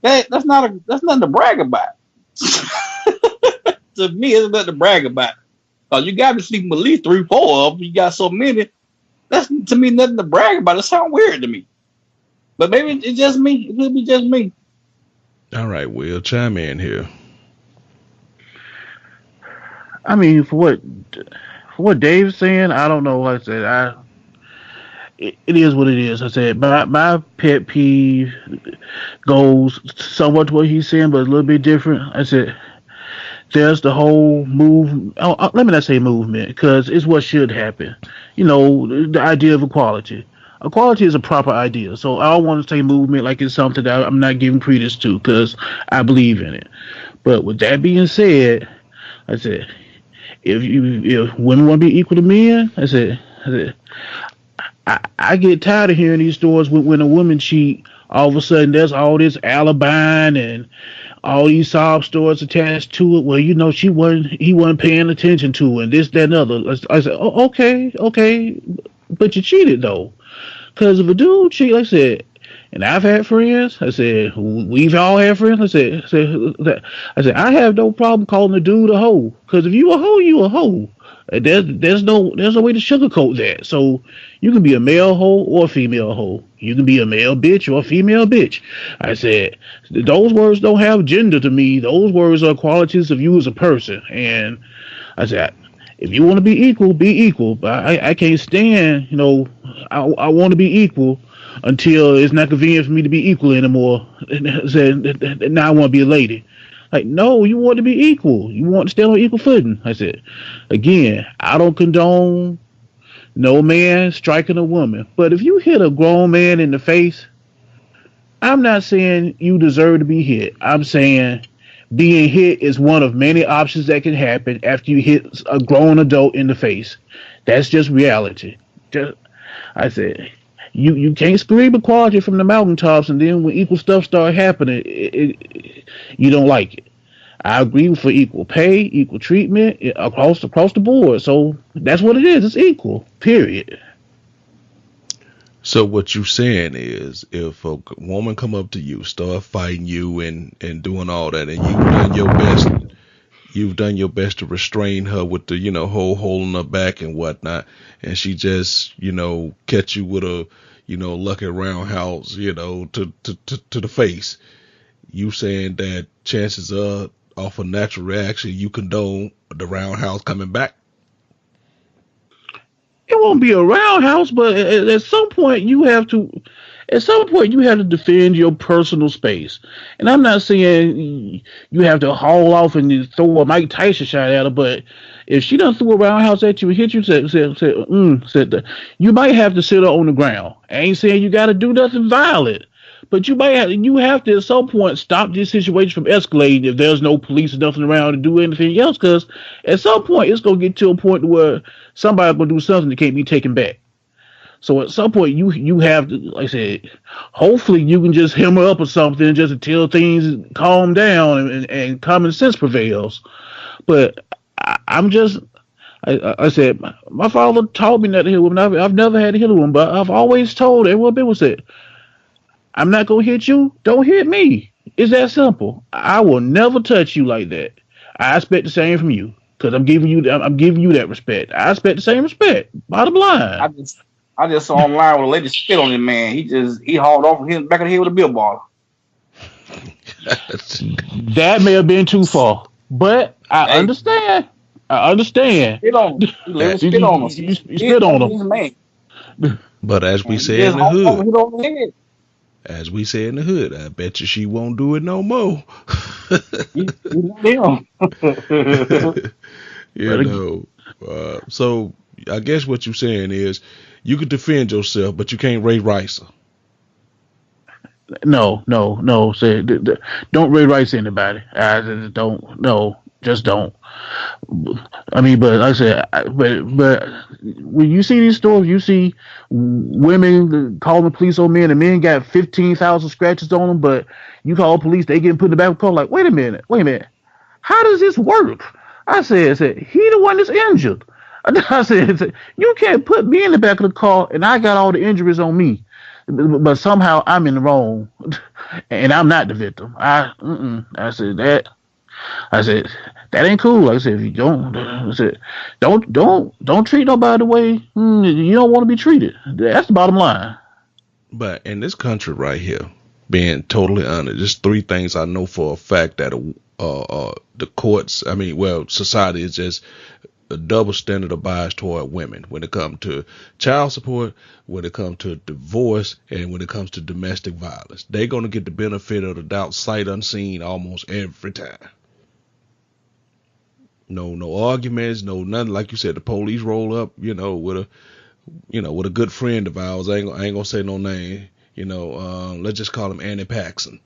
That's nothing to brag about. To me, it's nothing to brag about. Cause you got to sleep with at least 3-4 of them. You got so many. That's to me nothing to brag about. It sounds weird to me. But maybe it's just me. It could be just me. All right, Will, chime in here. I mean, for what Dave's saying, I don't know. Like I said, it is what it is. I said my pet peeve goes somewhat to what he's saying, but a little bit different. I said there's the whole move. Let me not say movement, because it's what should happen. You know, the idea of equality. Equality is a proper idea. So I don't want to say movement like it's something that I'm not giving credence to, because I believe in it. But with that being said, I said, if women want to be equal to men, I said I get tired of hearing these stories when a woman cheat. All of a sudden, there's all this alibine and all these sob stories attached to it. Well, you know, he wasn't paying attention to it, and this, that, and other. I said, oh, okay, but you cheated though. Because if a dude cheat, like I said, and I've had friends, I said, we've all had friends, I said, I have no problem calling a dude a hoe. Because if you a hoe, you a hoe. There's no way to sugarcoat that. So you can be a male hoe or a female hoe. You can be a male bitch or a female bitch. I said, those words don't have gender to me. Those words are qualities of you as a person. And I said, if you want to be equal, be equal. But I can't stand, you know, I want to be equal until it's not convenient for me to be equal anymore. Now I want to be a lady. Like, no, you want to be equal. You want to stand on equal footing. I said, again, I don't condone no man striking a woman. But if you hit a grown man in the face, I'm not saying you deserve to be hit. I'm saying being hit is one of many options that can happen after you hit a grown adult in the face. That's just reality. I said, you can't scream equality from the mountaintops, and then when equal stuff start happening, you don't like it. I agree for equal pay, equal treatment across the board. So that's what it is. It's equal, period. So what you saying is, if a woman come up to you, start fighting you and doing all that, and you've done your best to restrain her with the, you know, whole holding her back and whatnot, and she just, you know, catch you with a, you know, lucky roundhouse, you know, to the face, you saying that chances are, off a natural reaction, you condone the roundhouse coming back? It won't be a roundhouse, but at some point you have to defend your personal space. And I'm not saying you have to haul off and throw a Mike Tyson shot at her, but if she done threw a roundhouse at you and hit you, you might have to sit her on the ground. I ain't saying you got to do nothing violent, but you have to at some point stop this situation from escalating if there's no police or nothing around to do anything else, because at some point it's going to get to a point where somebody's going to do something that can't be taken back. So at some point you have to, like I said, hopefully you can just hem her up or something just until things calm down and common sense prevails. But I said, my father taught me not to hit women. I've never had to hit a woman, but I've always told everyone, people said, I'm not going to hit you. Don't hit me. It's that simple. I will never touch you like that. I expect the same from you, because I'm giving you that respect. I expect the same respect. Bottom line. I just saw online where a lady spit on him, man. He hauled off him back of the head with a bill ball. That may have been too far, but I understand. Spit on him. You spit on him. But as we say in the hood, I bet you she won't do it no more. You know. So I guess what you're saying is, you can defend yourself, but you can't Ray Rice her. No. Say, don't Ray Rice anybody. Just don't. I mean, but like I said, but when you see these stories, you see women calling the police on men, and men got 15,000 scratches on them, but you call police, they get put in the back of the car. Like, wait a minute, how does this work? I said, he the one that's injured. I said, you can't put me in the back of the car and I got all the injuries on me, but somehow I'm in the wrong and I'm not the victim. I said that ain't cool. Like I said, if you don't treat nobody the way you don't want to be treated. That's the bottom line. But in this country right here, being totally honest, just 3 things I know for a fact that the courts, society is just a double standard of bias toward women when it comes to child support, when it comes to divorce, and when it comes to domestic violence. They're going to get the benefit of the doubt, sight unseen, almost every time. No arguments, no nothing. Like you said, the police roll up, with a good friend of ours. I ain't gonna say no name. Let's just call him Annie Paxson.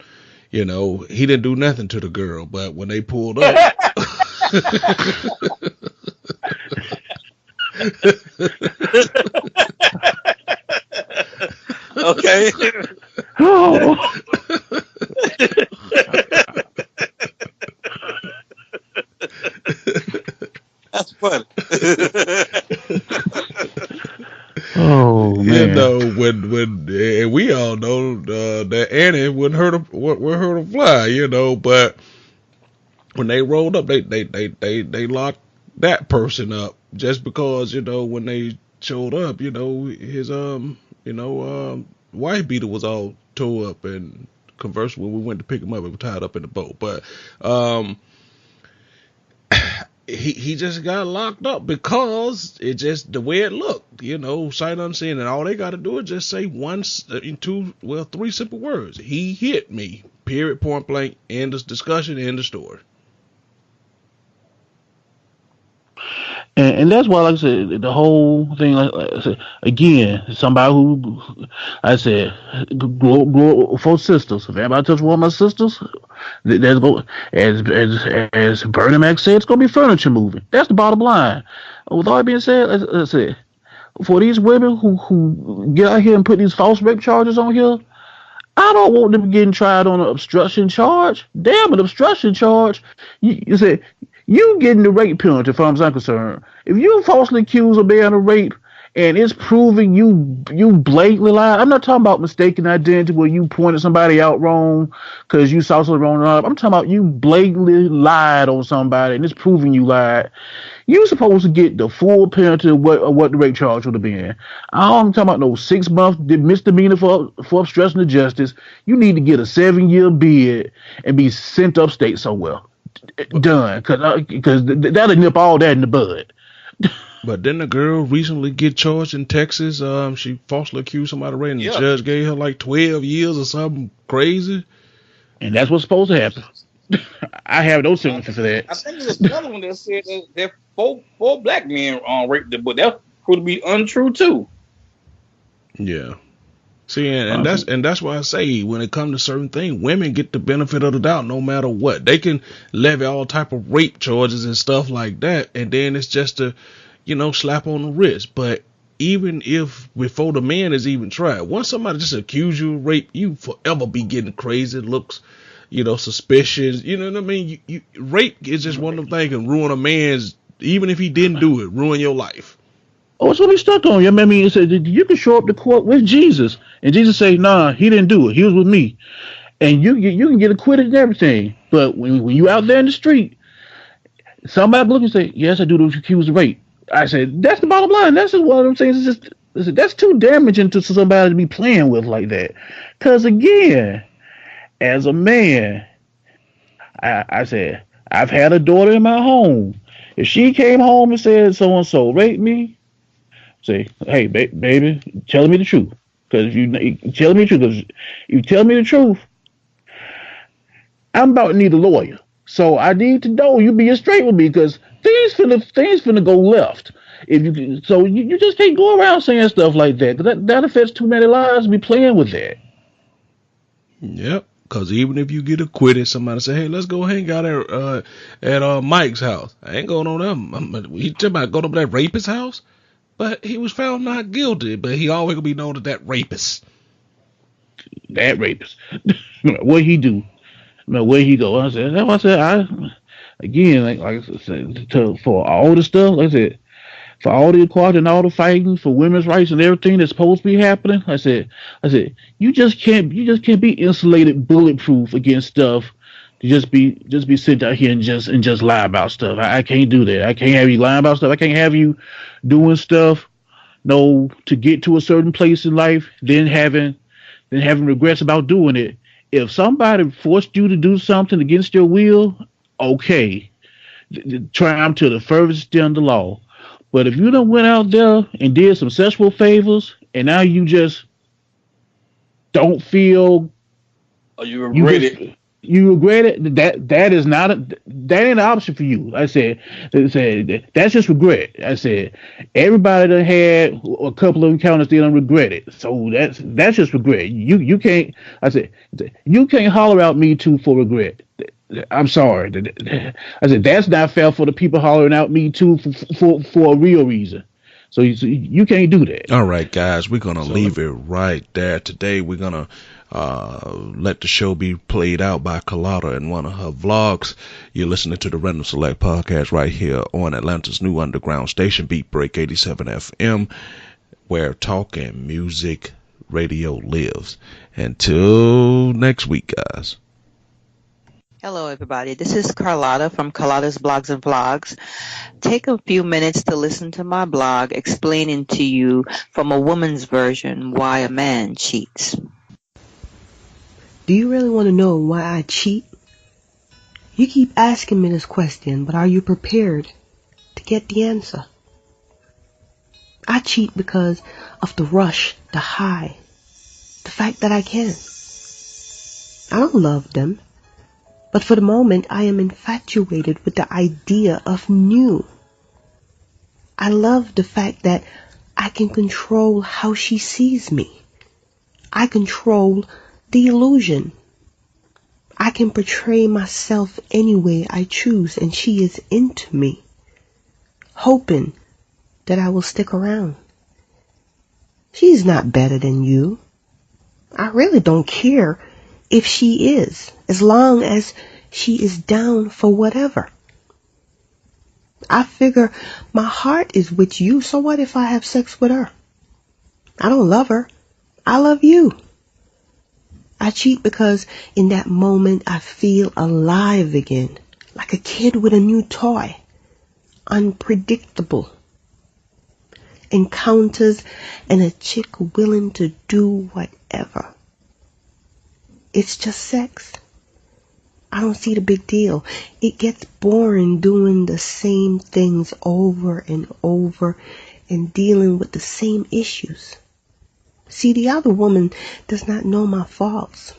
He didn't do nothing to the girl, but when they pulled up. Okay. That's funny. Oh man! When we all know that Annie wouldn't hurt a fly, but when they rolled up, they locked that person up just because when they showed up, his wife beater was all tore up, and conversely when we went to pick him up, it was tied up in the boat, but he just got locked up because it just the way it looked, sight unseen, and all they got to do is just say 3 simple words: he hit me. Period. Point blank. End of discussion. End of story. And that's why, like I said, the whole thing, like I said, again, somebody who, I said, grow 4 sisters. If anybody touch one of my sisters, there's go as Bernie Mac said, it's gonna be furniture moving. That's the bottom line. With all that being said, as I said, for these women who get out here and put these false rape charges on here, I don't want them getting tried on an obstruction charge. Damn, an obstruction charge. You said. You getting the rape penalty, as far as I'm concerned. If you falsely accused of being a rape and it's proving you blatantly lied, I'm not talking about mistaken identity where you pointed somebody out wrong because you saw something wrong. I'm talking about you blatantly lied on somebody and it's proving you lied. You supposed to get the full penalty of what the rape charge would have been. I'm talking about no 6 month misdemeanor for obstruction of justice. You need to get a 7-year bid and be sent upstate somewhere. Done, because that'll nip all that in the bud. But didn't a girl recently get charged in Texas? She falsely accused somebody of rape, and the judge gave her like 12 years or something crazy. And that's what's supposed to happen. I have no sympathy for that. I think there's another one that said that 4 black men raped her, but that could be untrue too. Yeah. See, and that's why I say when it comes to certain things, women get the benefit of the doubt no matter what. They can levy all type of rape charges and stuff like that, and then it's just a, slap on the wrist. But even if before the man is even tried, once somebody just accuse you of rape, you forever be getting crazy looks, suspicious. You know what I mean? Rape is just one of them things that can ruin a man's, even if he didn't do it, ruin your life. Oh, it's gonna be stuck on you. I mean, it said you can show up to court with Jesus, and Jesus say, "Nah, he didn't do it. He was with me," and you can get acquitted and everything. But when you out there in the street, somebody look and say, "Yes, I do those accused of rape." I said, "That's the bottom line. That's just one of them things. It's just that's too damaging to somebody to be playing with like that." Because again, as a man, I said I've had a daughter in my home. If she came home and said so and so raped me. Say, hey, baby, tell me the truth. Because if you tell me the truth, because you tell me the truth, I'm about to need a lawyer. So I need to know you being straight with me, because things finna go left. You just can't go around saying stuff like that, because that affects too many lives to be playing with that. Yep. Because even if you get acquitted, somebody say, hey, let's go hang out at Mike's house. I ain't going on them. You talking about going over that rapist's house? But he was found not guilty, but he always gonna be known as that rapist. That rapist. What he do? Where he go? I said, that's what I said. Like I said, for all the stuff, like I said, for all the equality and all the fighting for women's rights and everything that's supposed to be happening, I said, you just can't be insulated, bulletproof against stuff. To just be sitting out here and just lie about stuff. I can't do that. I can't have you lying about stuff. I can't have you doing stuff, to get to a certain place in life, then having than having regrets about doing it. If somebody forced you to do something against your will, okay, try them to the furthest extent of the law. But if you done went out there and did some sexual favors, and now you just don't feel, you regret it. You regret it. That is not that ain't an option for you. I said that's just regret. I said everybody that had a couple of encounters, they don't regret it. So that's just regret. You can't. I said you can't holler out me too for regret. I'm sorry. I said that's not fair for the people hollering out me too for a real reason. So you can't do that. All right, guys, we're gonna leave it right there today. We're gonna let the show be played out by Carlotta in one of her vlogs. You're listening to the Random Select Podcast right here on Atlanta's new underground station, Beat Break 87 FM, where talk and music radio lives. Until next week, guys. Hello, everybody. This is Carlotta from Carlotta's Blogs and Vlogs. Take a few minutes to listen to my blog explaining to you from a woman's version why a man cheats. Do you really want to know why I cheat? You keep asking me this question, but are you prepared to get the answer? I cheat because of the rush, the high, the fact that I can. I don't love them. But for the moment, I am infatuated with the idea of new. I love the fact that I can control how she sees me. I control the illusion. I can portray myself any way I choose, and she is into me, hoping that I will stick around. She's not better than you. I really don't care if she is, as long as she is down for whatever. I figure my heart is with you, so what if I have sex with her? I don't love her. I love you. I cheat because in that moment I feel alive again, like a kid with a new toy. Unpredictable. Encounters and a chick willing to do whatever. It's just sex. I don't see the big deal. It gets boring doing the same things over and over and dealing with the same issues. See, the other woman does not know my faults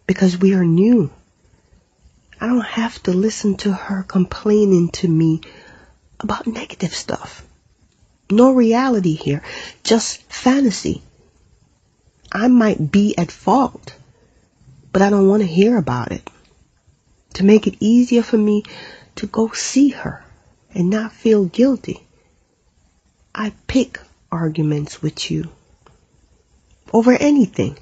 because we are new. I don't have to listen to her complaining to me about negative stuff. No reality here, just fantasy. I might be at fault, but I don't want to hear about it. To make it easier for me to go see her and not feel guilty, I pick arguments with you over anything,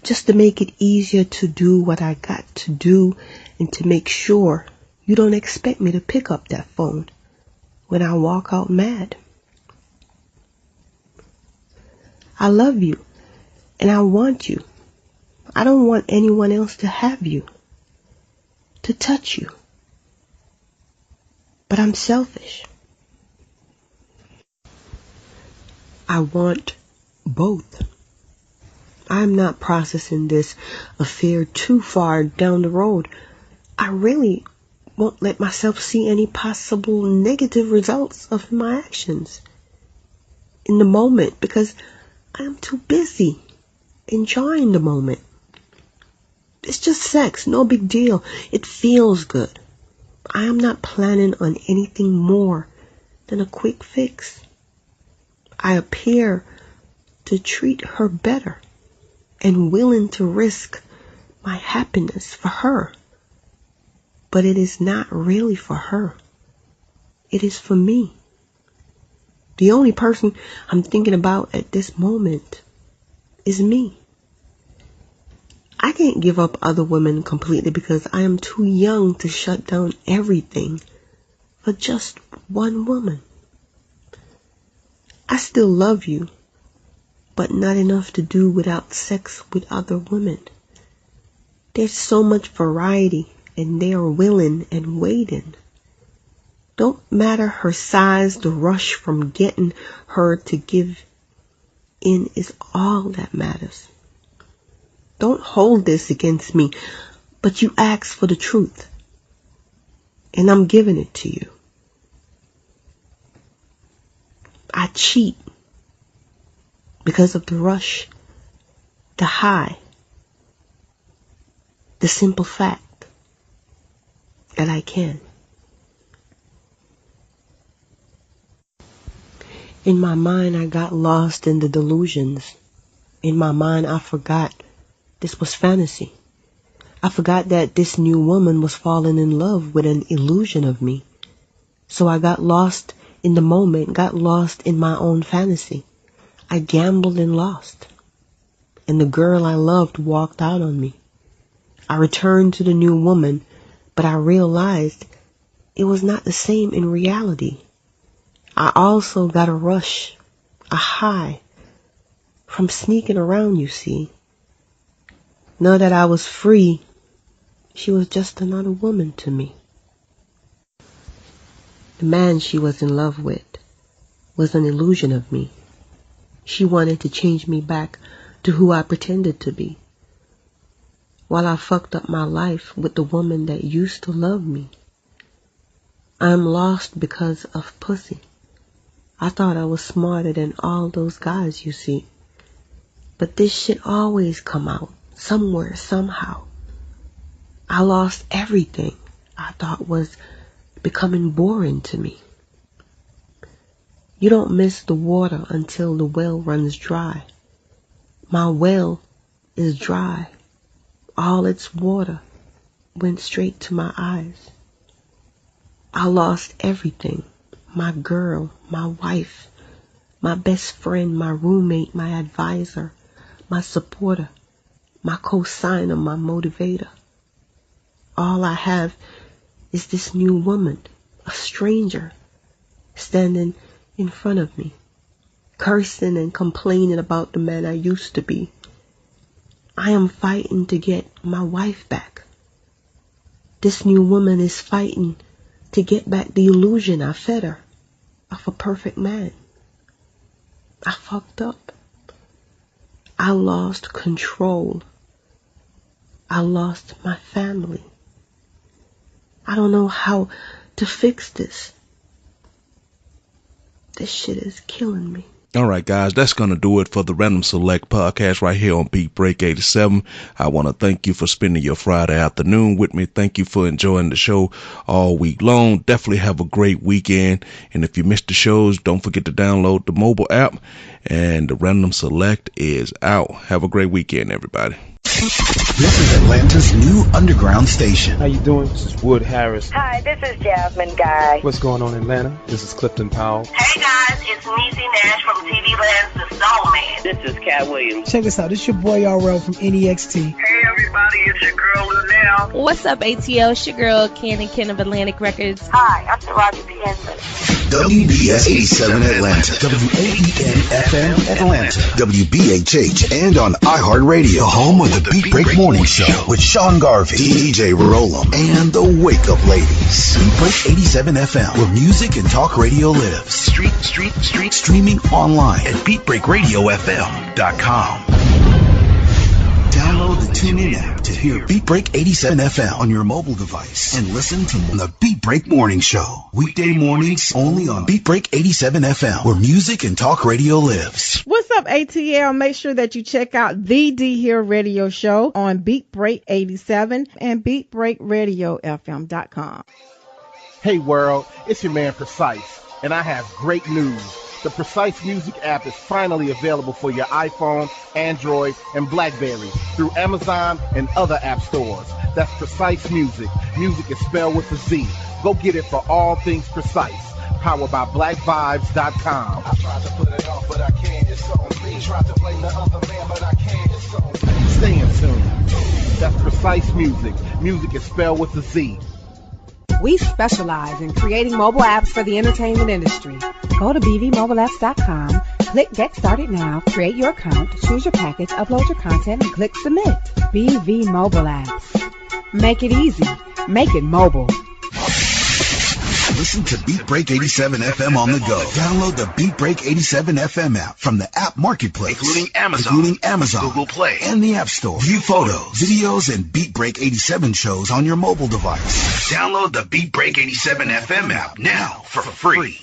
just to make it easier to do what I got to do and to make sure you don't expect me to pick up that phone when I walk out mad. I love you and I want you. I don't want anyone else to have you, to touch you. But I'm selfish. I want both. I'm not processing this affair too far down the road. I really won't let myself see any possible negative results of my actions in the moment because I am too busy enjoying the moment. It's just sex, no big deal. It feels good. I am not planning on anything more than a quick fix. I appear to treat her better and willing to risk my happiness for her. But it is not really for her. It is for me. The only person I'm thinking about at this moment is me. I can't give up other women completely because I am too young to shut down everything for just one woman. I still love you, but not enough to do without sex with other women. There's so much variety and they are willing and waiting. Don't matter her size, the rush from getting her to give in is all that matters. Don't hold this against me, but you asked for the truth, and I'm giving it to you. I cheat because of the rush, the high, the simple fact that I can. In my mind, I got lost in the delusions. In my mind, I forgot this was fantasy. I forgot that this new woman was falling in love with an illusion of me. So I got lost in the moment, got lost in my own fantasy. I gambled and lost. And the girl I loved walked out on me. I returned to the new woman, but I realized it was not the same in reality. I also got a rush, a high, from sneaking around, you see. Now that I was free, she was just another woman to me. The man she was in love with was an illusion of me. She wanted to change me back to who I pretended to be, while I fucked up my life with the woman that used to love me. I'm lost because of pussy. I thought I was smarter than all those guys, you see. But this shit always come out, somewhere, somehow. I lost everything I thought was becoming boring to me. You don't miss the water until the well runs dry. My well is dry. All its water went straight to my eyes. I lost everything. My girl, my wife, my best friend, my roommate, my advisor, my supporter, my co-signer, my motivator. All I have is this new woman, a stranger, standing in front of me, cursing and complaining about the man I used to be. I am fighting to get my wife back. This new woman is fighting to get back the illusion I fed her of a perfect man. I fucked up. I lost control. I lost my family. I don't know how to fix this. This shit is killing me. All right, guys, that's going to do it for the Random Select podcast right here on Beat Break 87. I want to thank you for spending your Friday afternoon with me. Thank you for enjoying the show all week long. Definitely have a great weekend. And if you missed the shows, don't forget to download the mobile app. And the Random Select is out. Have a great weekend, everybody. This is Atlanta's new underground station. How you doing? This is Wood Harris. Hi, this is Jasmine Guy. What's going on in Atlanta? This is Clifton Powell. Hey guys, it's Niecy Nash from TV Land's The Soul Man. This is Cat Williams. Check us out. This your boy RL from NEXT. Hey everybody, it's your girl Lunel. What's up, ATL? It's your girl, Ken of Atlantic Records. Hi, I'm Taraji P. Henson. WBS 87 Atlanta, WAEN FM Atlanta, WBHH, and on iHeartRadio, the home of the Beat Break Morning Show with Sean Garvey, DJ Rollum, and the Wake Up Ladies. Beat Break 87 FM, where music and talk radio lives. Streaming online at BeatBreakRadioFM.com. Download the TuneIn app to hear Beat Break 87 FM on your mobile device and listen to the Beat Break Morning Show. Weekday mornings only on Beat Break 87 FM, where music and talk radio lives. What's up, ATL? Make sure that you check out the D Here Radio Show on Beat Break 87 and BeatBreakRadioFM.com. Hey world, it's your man Precise, and I have great news. The Precise Music app is finally available for your iPhone, Android, and BlackBerry through Amazon and other app stores. That's Precise Music. Music is spelled with a Z. Go get it for all things Precise. Powered by BlackVibes.com. I tried to put it off, but I can't. It's on me. Tried to blame the other man, but I can't. It's on me. Stay in tune. That's Precise Music. Music is spelled with a Z. We specialize in creating mobile apps for the entertainment industry. Go to bvmobileapps.com, click Get Started Now, create your account, choose your package, upload your content, and click Submit. BV Mobile Apps. Make it easy. Make it mobile. Listen to Beat Break 87 FM on the go. Download the Beat Break 87 FM app from the app marketplace, including Amazon, Google Play, and the App Store. View photos, videos, and Beat Break 87 shows on your mobile device. Download the Beat Break 87 FM app now for free.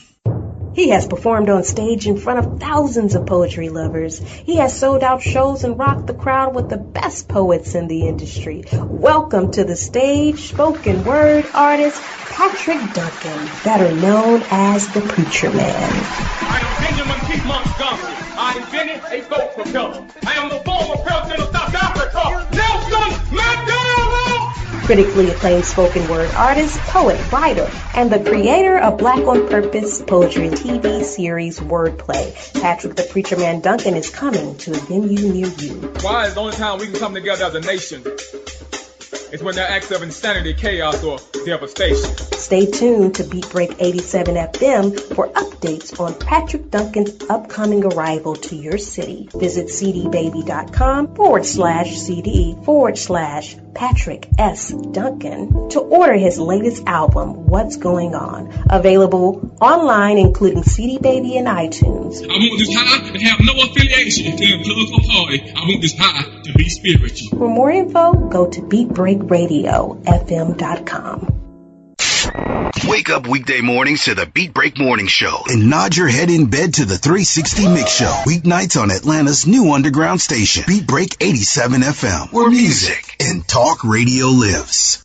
He has performed on stage in front of thousands of poetry lovers. He has sold out shows and rocked the crowd with the best poets in the industry. Welcome to the stage, spoken word artist Patrick Duncan, better known as the Preacher Man. I am Benjamin P. Montgomery. I invented a goat propeller. I am the former president of South Africa, Nelson Mandela! Critically acclaimed spoken word artist, poet, writer, and the creator of Black on Purpose poetry TV series Wordplay. Patrick the Preacher Man Duncan is coming to a venue near you. Why is the only time we can come together as a nation is when there are acts of insanity, chaos, or devastation. Stay tuned to Beat Break 87 FM for updates on Patrick Duncan's upcoming arrival to your city. Visit cdbaby.com/CD/Patrick S. Duncan to order his latest album, What's Going On. Available online, including CD Baby and iTunes. I want this high and have no affiliation to a political party. I want this high to be spiritual. For more info, go to BeatBreakRadioFM.com. Wake up weekday mornings to the Beat Break Morning Show and nod your head in bed to the 360 Mix Show. Weeknights on Atlanta's new underground station, Beat Break 87 FM, where music and talk radio lives.